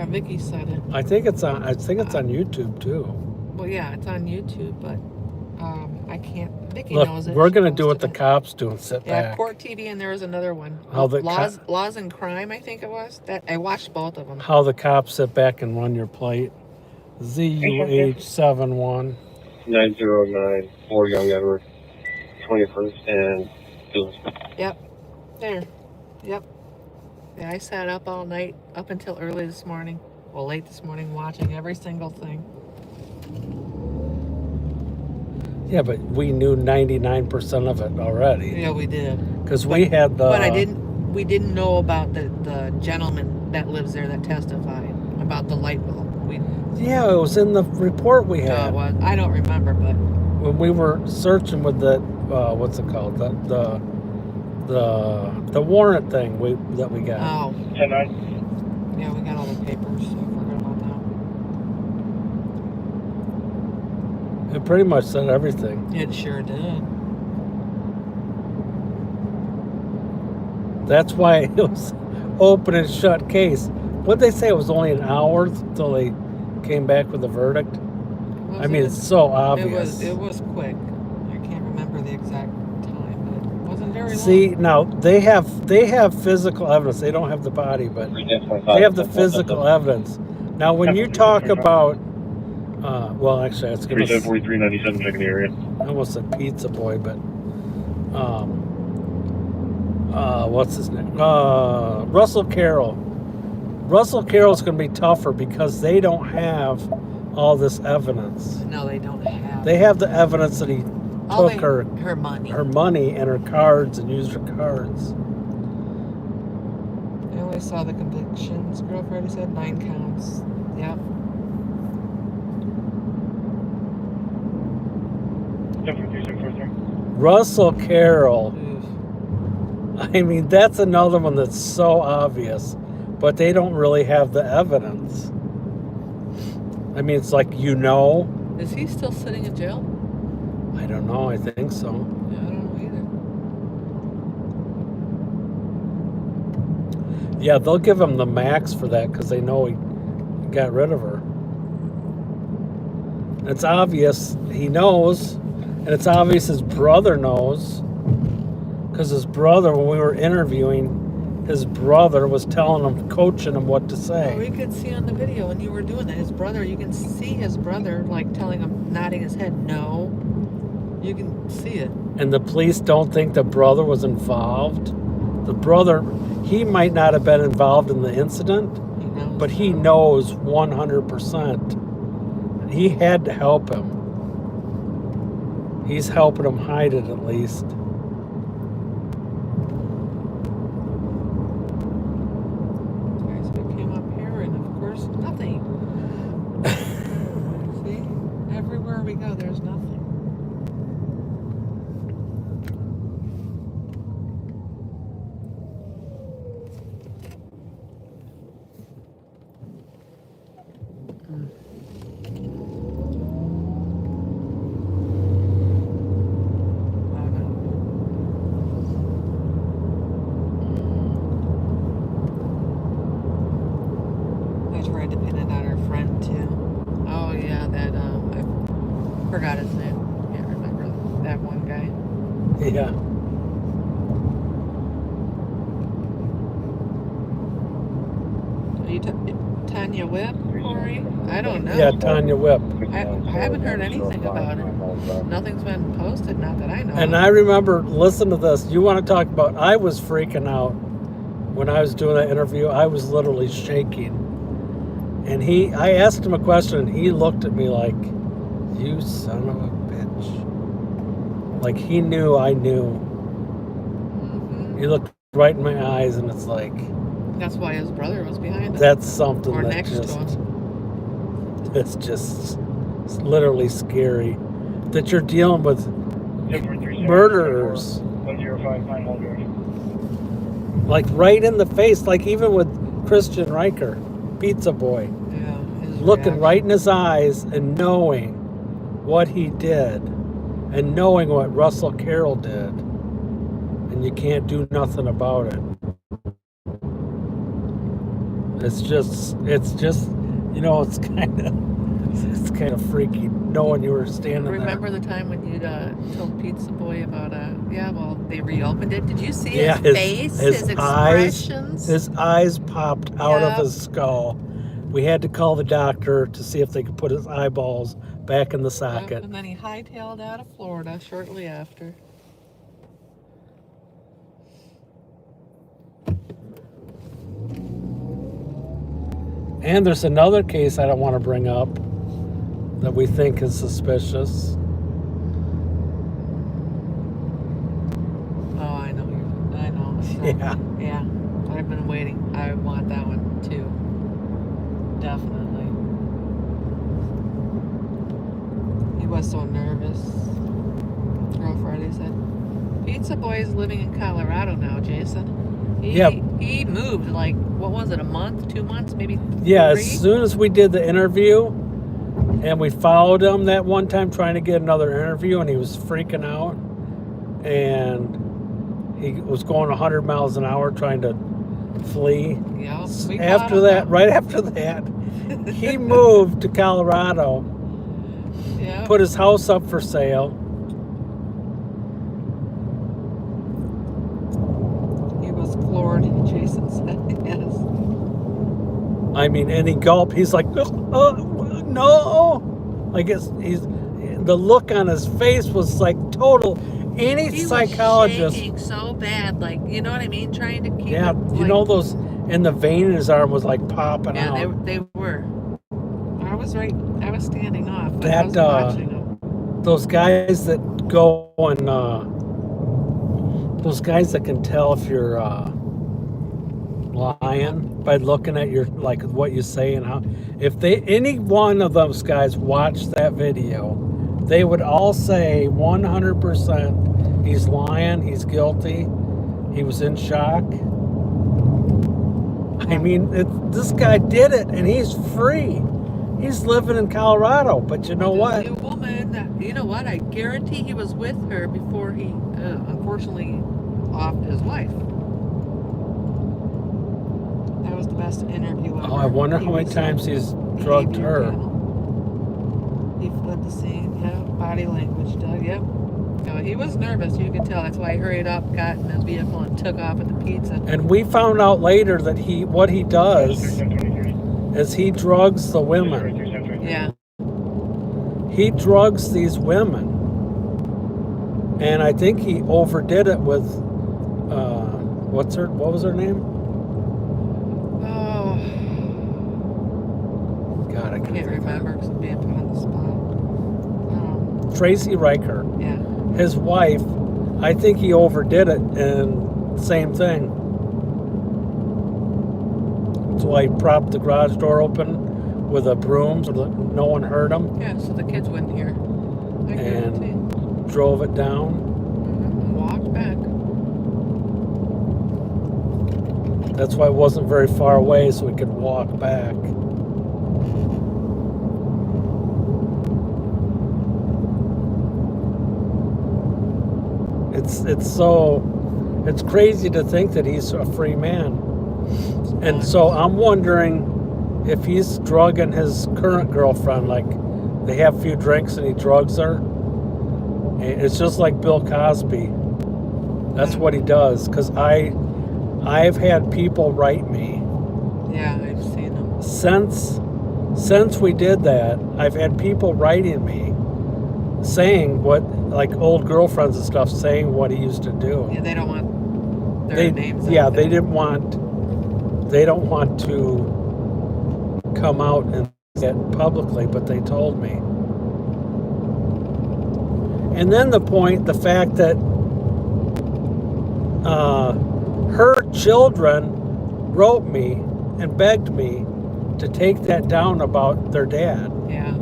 Vicky said it. I think it's on YouTube too. Well, yeah, it's on YouTube, but I can't. Vicky Look, knows it. we're She gonna do what posted the it. cops do and sit Yeah, back. Court TV, and there was another one. How the Laws and Crime, I think it was. That I watched both of them. How the cops sit back and run your plate. ZUH71. 909 for Young Edward, 21st and Dillon. Yep. There. Yep. Yeah, I sat up all night, up until early this morning. Well, late this morning, watching every single thing. Yeah, but we knew 99% of it already. Yeah, we did. Because we had the. But we didn't know about the gentleman that lives there that testified about the light bulb. Yeah, it was in the report we No, had. it was. I don't remember, but When we were searching with the, what's it called? The the warrant thing that we got. Oh, 10-9. yeah, we got all the papers. So I forgot about It pretty much said everything. that. It sure did. That's why it was open and shut case. What'd they say? It was only an hour until they came back with a verdict. Was I mean, it? it's so obvious. It was quick. I can't remember the exact time, but it wasn't very long. See, now they have physical evidence. They don't have the body, but they have the physical evidence. Now, when you talk about, well, actually, it's going to 4397 checking the area. I almost said Pizza Boy, but what's his name? Russell Carroll. Russell Carroll's going to be tougher because they don't have all this evidence. No, they don't have. They have the evidence that he All took her money. her money and her cards and used her cards. I only saw the convictions. Girlfriend said 9 counts. Yep. 743 Russell Carroll. Oof. I mean, that's another one that's so obvious, but they don't really have the evidence. I mean, it's like, Is he still sitting in jail? I don't know, I think so. Yeah, I don't know either. Yeah, they'll give him the max for that because they know he got rid of her. And it's obvious he knows, and it's obvious his brother knows, because his brother, when we were interviewing, his brother was telling him, coaching him what to Oh, say. we could see on the video when you were doing that, his brother, you can see his brother like telling him, nodding his head, no. You can see it. And the police don't think the brother was involved. The brother, he might not have been involved in the incident, He knows. but he knows 100%. He had to help him. He's helping him hide it at least. Guys, we came up here and of course nothing. See? Everywhere we go, there's nothing. I tried to pin it on her friend too. Oh yeah, that I forgot his name. Can't remember that one guy. Yeah. Are you Tanya Webb, Corey? I don't know. Yeah, Tanya Whip. I haven't heard anything about it. Nothing's been posted, not that I know. And of. I remember, listen to this. You want to talk about, I was freaking out when I was doing that interview. I was literally shaking. And I asked him a question and he looked at me like, you son of a bitch. Like he knew I knew. Mhm. He looked right in my eyes and it's like, That's why his brother was behind it. that's something Or that next just, to him. it's just it's literally scary. That you're dealing with murderers. 105 Pine Hall Drive. Like right in the face, like even with Christian Riker, Pizza Boy. Yeah. His Looking reaction. right in his eyes and knowing what he did and knowing what Russell Carroll did, and you can't do nothing about it. It's just it's kind of freaky knowing you were standing Remember the time when you told Pizza Boy about they reopened it? Did you see Yeah, his face, his expressions? His eyes popped out Yep. of his skull. We had to call the doctor to see if they could put his eyeballs back in the Yep, socket. and then he hightailed out of Florida shortly after. And there's another case I don't want to bring up that we think is suspicious. Oh, I know. I know. So, Yeah. Yeah. I've been waiting. I want that one too. Definitely. He was so nervous. Girl Friday said. Pizza Boy's living in Colorado now, Jason. Yeah. He moved like, what was it, a month, 2 months, maybe 3? Yeah, as soon as we did the interview, and we followed him that one time trying to get another interview, and he was freaking out, and he was going 100 miles an hour trying to flee. Yeah. Right after that, he moved to Colorado, Yeah. put his house up for sale. He was floored, Jason said. Yes. I mean, and he gulped. He's like, no. Like he's the look on his face was like total. Any He psychologist. was shaking so bad, like, you know what I mean? Trying to keep Yeah, it, you like, know those, and the vein in his arm was like popping yeah, out. they were. I was standing off, but I That was watching them. those guys that go and those guys that can tell if you're lying by looking at your, like, what you say and how. If any one of those guys watched that video, they would all say 100% he's lying, he's guilty, he was in shock. I mean, this guy did it, and he's free. He's living in Colorado, but you know what? The woman, you know what? I guarantee he was with her before he, unfortunately, offed his wife. That was the best interview ever. Oh, I wonder how many times he's drugged her. He fled the scene. Yeah, body language, Doug. Yep. No, he was nervous. You could tell. That's why he hurried up, got in his vehicle, and took off with the pizza. And we found out later that what he does is he drugs the women. Yeah. He drugs these women. And I think he overdid it with, what was her name? Oh. God, I Can't remember because I'm being put on the spot. Tracy Reichert. Yeah. His wife, I think he overdid it, and same thing. So I propped the garage door open with a broom so that no one heard him. Yeah, so the kids wouldn't hear. I guarantee. And drove it down. Mm-hmm. Walked back. That's why it wasn't very far away, so we could walk back. It's crazy to think that he's a free man. And so I'm wondering if he's drugging his current girlfriend, like they have a few drinks and he drugs her. And it's just like Bill Cosby. That's what he does. Because I've had people write me. Yeah, I've seen them. Since we did that, I've had people writing me saying what, like old girlfriends and stuff, saying what he used to do. Yeah, they don't want their names. Yeah, out there. they don't want to come out and say it publicly, but they told me. And then the fact that her children wrote me and begged me to take that down about their dad. Yeah.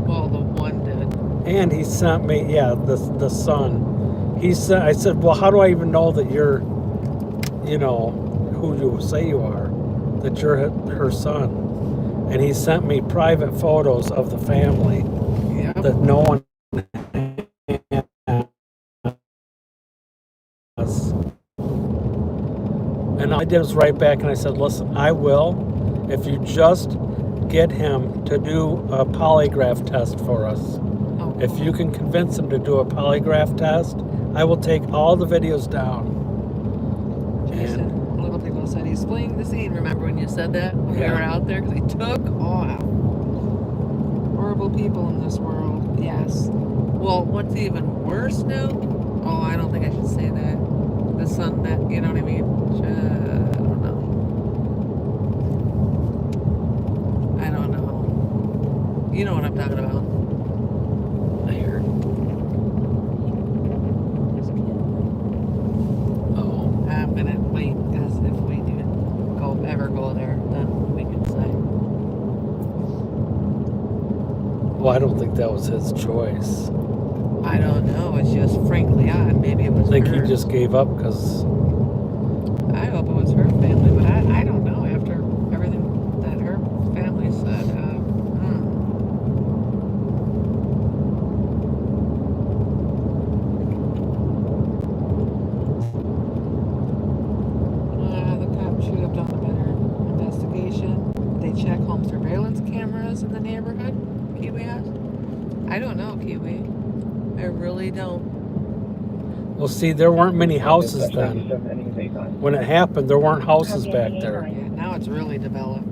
Well, the one did. And he sent me, the son. I said, well, how do I even know that you're, who you say you are, that you're her son? And he sent me private photos of the family that no one has. And I did was right back and I said, listen, I will, if you just get him to do a polygraph test for us. Oh. If you can convince him to do a polygraph test, I will take all the videos down. Jason, little people said he's fleeing the scene. Remember when you said that when we Yeah. were out there? Because he took off. Horrible people in this world. Yes. Well, what's even worse now? Oh, I don't think I should say that. The son that, you know what I mean? I don't know. You know what I'm talking about. I heard. Oh. I'm gonna wait, because if we do ever go there, then we can say. Well, I don't think that was his choice. I don't know. It's just frankly odd. Maybe it was I think her. he just gave up because I hope it was her family, but I don't know after everything that her family said. The cops should have done a better investigation. They check home surveillance cameras in the neighborhood, Kiwi asked. I don't know, Kiwi. I really don't. well, see, there weren't many houses then. 97 ending at 89. When it happened, there weren't houses back there. Yeah, now it's really developed.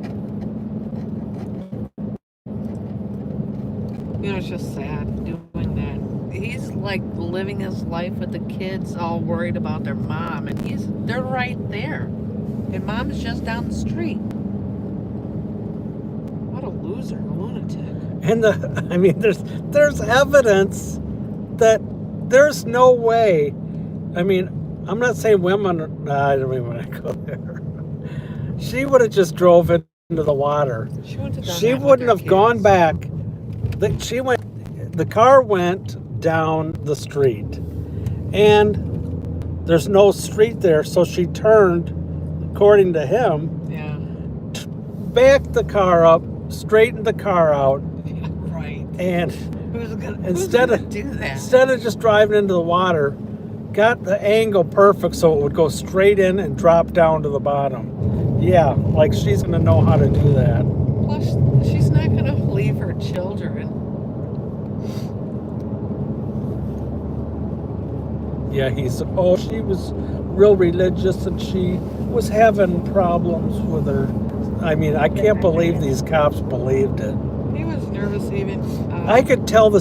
You know, it's just sad doing that. He's like living his life with the kids, all worried about their mom, and they're right there. And mom's just down the street. What a loser, a lunatic. And I mean, there's evidence that there's no way. I mean, I'm not saying women. I don't even want to go there. She would have just drove into the water. She wouldn't have done She that with wouldn't her have gone kids. back. The car went down the street, and there's no street there, so she turned, according to him, Yeah. backed the car up, straightened the car out, Yeah, right. and Who's gonna Instead of- do that? instead of just driving into the water, got the angle perfect so it would go straight in and drop down to the bottom. Yeah, like she's gonna know how to do that. Plus, she's not gonna leave her children. Yeah, she was real religious and she was having problems with her. I mean, I can't believe these cops believed it. He was nervous even. I could tell the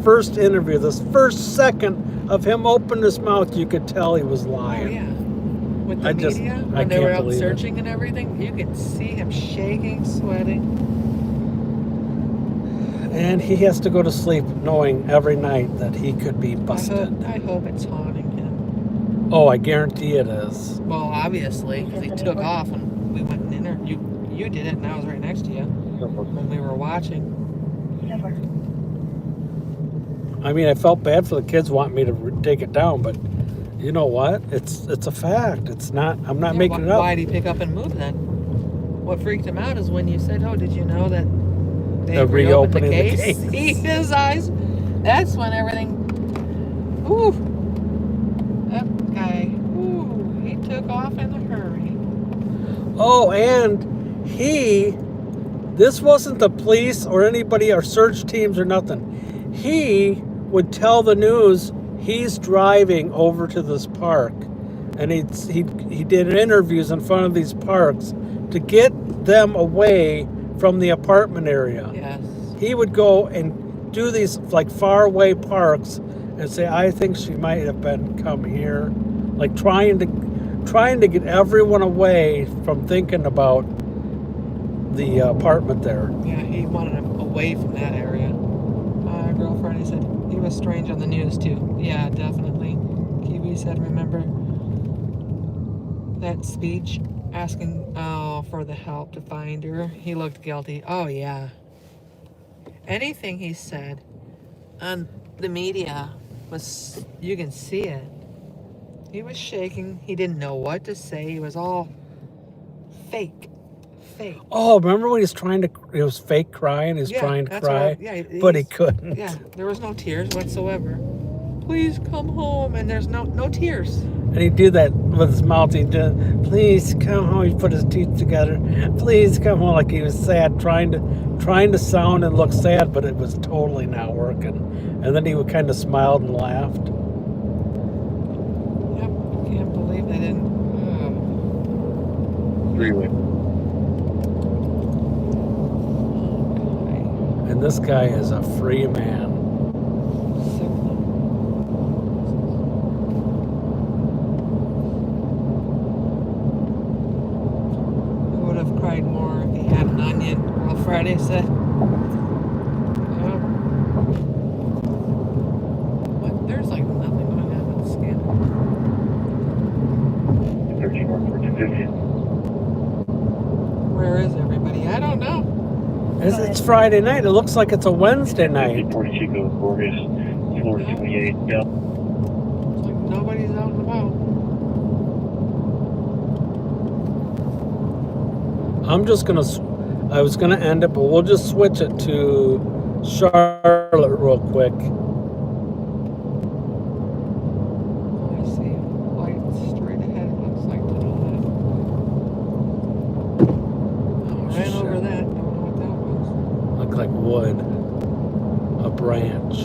first interview, this first second of him opening his mouth, you could tell he was Oh lying. yeah. With the I just- media, I when they were can't out believe it. searching and everything, you could see him shaking, sweating. And he has to go to sleep knowing every night that he could be busted. I hope it's haunting him. Oh, I guarantee it is. Well, obviously, because he took off and we went and interviewed. You did it, and I was right next to you when we were watching. I mean, I felt bad for the kids wanting me to take it down, but you know what? It's a fact. It's not. I'm not making it up. Why did he pick up and move then? What freaked him out is when you said, "Oh, did you know that they They're reopened the reopening the case?" case. See his eyes. That's when everything. Ooh, that guy. Ooh, he took off in a hurry. Oh, and this wasn't the police or anybody or search teams or nothing. He would tell the news he's driving over to this park, and he did interviews in front of these parks to get them away from the apartment area. Yes. He would go and do these like far away parks and say, I think she might have come here, like trying to get everyone away from thinking about the apartment there. Yeah, he wanted him away from that area. My girlfriend, he said he was strange on the news too. Yeah, definitely. Kiwi said, remember that speech asking for the help to find her? He looked guilty. Oh, yeah. Anything he said on the media was, you can see it. He was shaking. He didn't know what to say. He was all fake. Oh, remember when he was fake crying? He was trying to cry, but he couldn't. Yeah, there was no tears whatsoever. Please come home, and there's no tears. And he'd do that with his mouth. He'd do, please come home. He'd put his teeth together. Please come home, like he was sad, trying to sound and look sad, but it was totally not working. And then he would kind of smiled and laughed. Yep, can't believe they didn't. Three-way. And this guy is a free man. I would have cried more if he had an onion. Well, Friday said. What? There's like nothing going on with the scanner. 13 North 250. Where is everybody? I don't know. It's Friday night. It looks like it's a Wednesday night. 40 Chico, Gorgeous, 428 Del. It's like nobody's out and about. I'm just gonna. I was gonna end it, but we'll just switch it to Charlotte real quick. I see light straight ahead. It looks like to the left. Oh, ran shit. over that. Don't know what that was. Look like wood. A branch.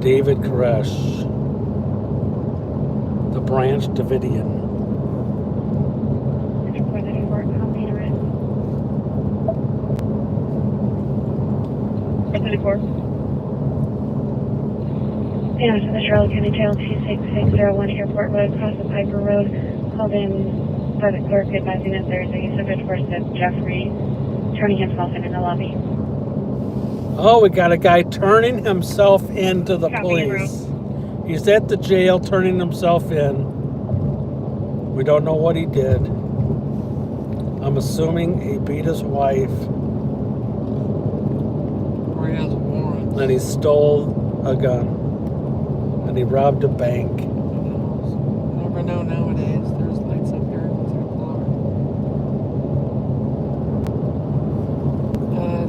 David Koresh. The Branch Davidian. Yeah, so the Charlotte County Jail 26601 Airport Road, across the Piper Road, called in by the clerk advising that there's a use of force of Jeffrey turning himself in the lobby. Oh, we got a guy turning himself into the Copy, police. He's at the jail turning himself in. We don't know what he did. I'm assuming he beat his wife Or he has a warrant. and he stole a gun and he robbed a bank. You never know nowadays. There's lights up here. What's that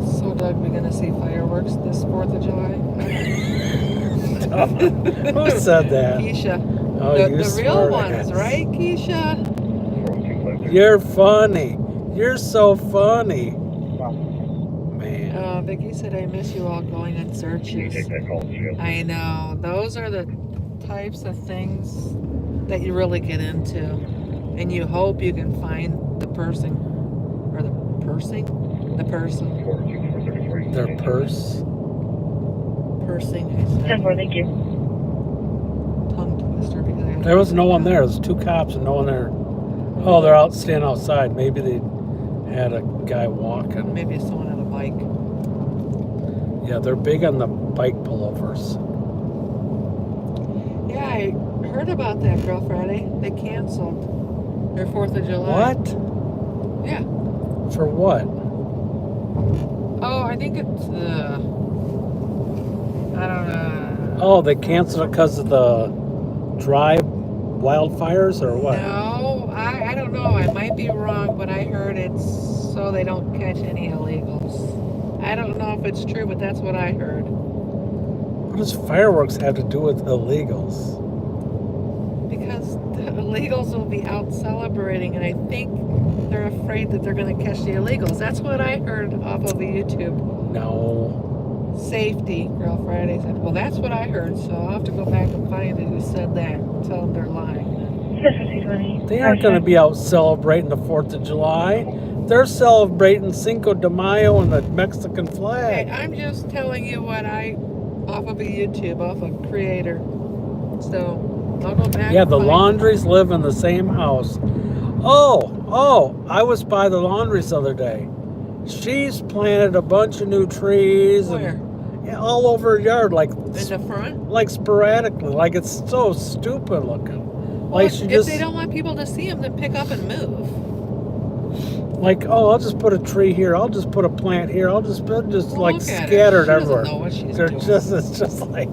color? So Doug, we gonna see fireworks this 4th of July? Who said that? Keisha. Oh, the you real smart ones, ass. right, Keisha? You're funny. You're so funny. Man. Vicky said, I miss you all going on searches. I know. Those are the types of things that you really get into. And you hope you can find the person. Or the person? The person. Their purse. Pursing, I said. 10-4, thank you. Tongue twister. Because I There was no one there. There's 2 cops and no one there. Oh, they're out standing outside. Maybe they had a guy walking. Maybe someone on a bike. Yeah, they're big on the bike pullovers. Yeah, I heard about that, Girl Friday. They canceled their 4th of July. What? Yeah. For what? Oh, I think it's I don't know. Oh, they canceled it because of the dry wildfires or what? No, I don't know. I might be wrong, but I heard it's so they don't catch any illegals. I don't know if it's true, but that's what I heard. What does fireworks have to do with illegals? Because the illegals will be out celebrating, and I think they're afraid that they're going to catch the illegals. That's what I heard off of YouTube. No. Safety, Girl Friday said. Well, that's what I heard, so I'll have to go back and find it who said that and tell them they're lying. They aren't going to be out celebrating the 4th of July. They're celebrating Cinco de Mayo and the Mexican Hey, flag. I'm just telling you what off of a YouTube, off of Creator. So, I'll go back Yeah, and the find Laundries live in the same house. Oh, I was by the Laundries the other day. She's planted a bunch of new trees. Where? And, yeah, all over her yard, like In the front? like sporadically. Like it's so stupid looking. Well, Like she if just they don't want people to see them, then pick up and move. like, oh, I'll just put a tree here. I'll just put a plant here. I'll just Well, like look at scattered her. She everywhere. doesn't know what she's They're doing. it's just like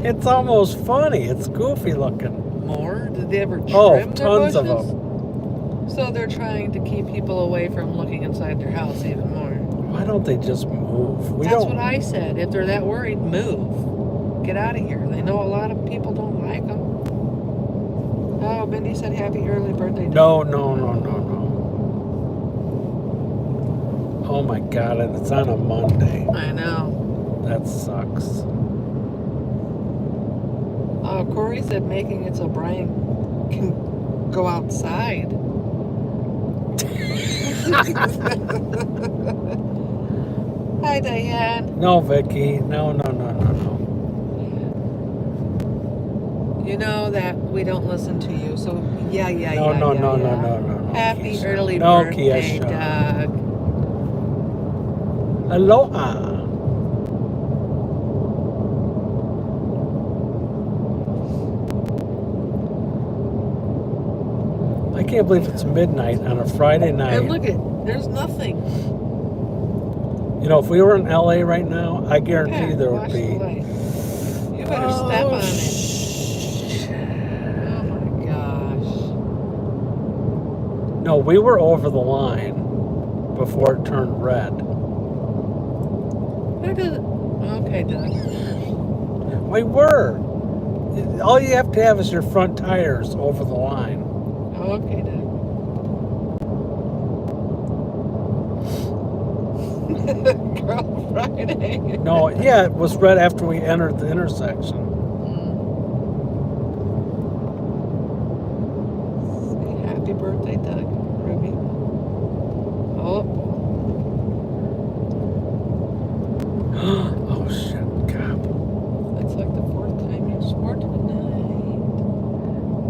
it's almost funny. It's goofy looking. More? Did they ever trim Oh, their tons of bushes? them. So they're trying to keep people away from looking inside their house even more. Why don't they just move? That's what I said. If they're that worried, move. Get out of here. They know a lot of people don't like them. Oh, Mindy said happy early birthday. No. Oh my God, and it's on a Monday. I know. That sucks. Corey said making it so Brian can go outside. Hi, Diane. No, Vicky. No. You know that we don't listen to you, so yeah. No. Happy Keisha. early No, birthday, Keisha. Doug. Aloha. I can't believe it's midnight on a Friday night. And look at, there's nothing. You know, if we were in LA right now, I guarantee Yeah, there would watch be. the light. You better step on it. Oh my gosh. No, we were over the line before it turned red. Where does it? Okay, Doug. We were. All you have to have is your front tires over the line. Okay, Doug. Girl Friday. No, yeah, it was red after we entered the intersection. Say happy birthday, Doug. Ruby. Oh. Oh shit, God. That's like the 4th time you swore tonight.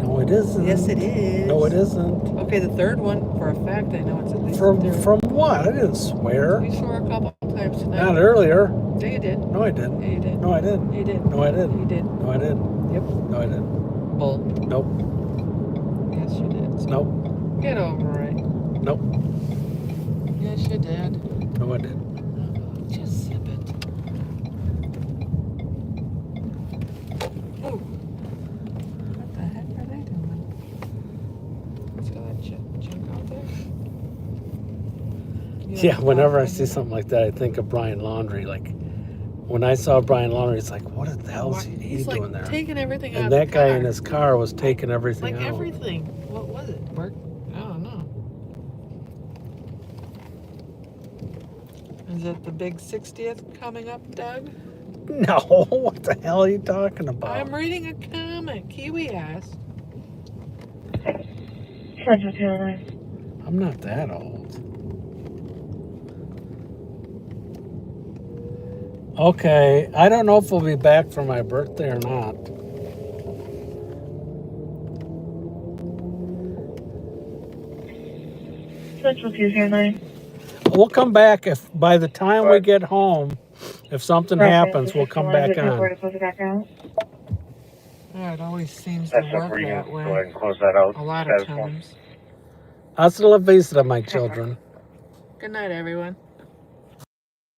No, it isn't. Yes, it is. No, it isn't. Okay, the 3rd one, for a fact, I know it's at least the 3rd. From what? I didn't swear. You swore a couple times tonight. Not earlier. Yeah, you did. No, I didn't. Yeah, you did. No, I didn't. You did. No, I didn't. You did. No, I didn't. Yep. No, I didn't. Bull. Nope. Yes, you did. Nope. Get over it. Nope. Yes, you did. No, I didn't. Just sip it. Oh. What the heck are they doing? See all that junk out there? Yeah, whenever I see something like that, I think of Brian Laundrie. Like, when I saw Brian Laundrie, it's like, what the hell is he He's like doing there? taking everything out And of that the guy car. in his car was taking everything Like out. everything. What was it? Mark? I don't know. Is it the big 60th coming up, Doug? No, what the hell are you talking about? I'm reading a comment. Kiwi asked. Central 209. I'm not that old. Okay, I don't know if we'll be back for my birthday or not. Central 209. We'll come back if by the time we get home, if something happens, we'll come back on. Yeah, it always seems to That's work up for you. that Go way. ahead and close that out. A lot That of is one. times. Hasta la vista, my children. Good night, everyone.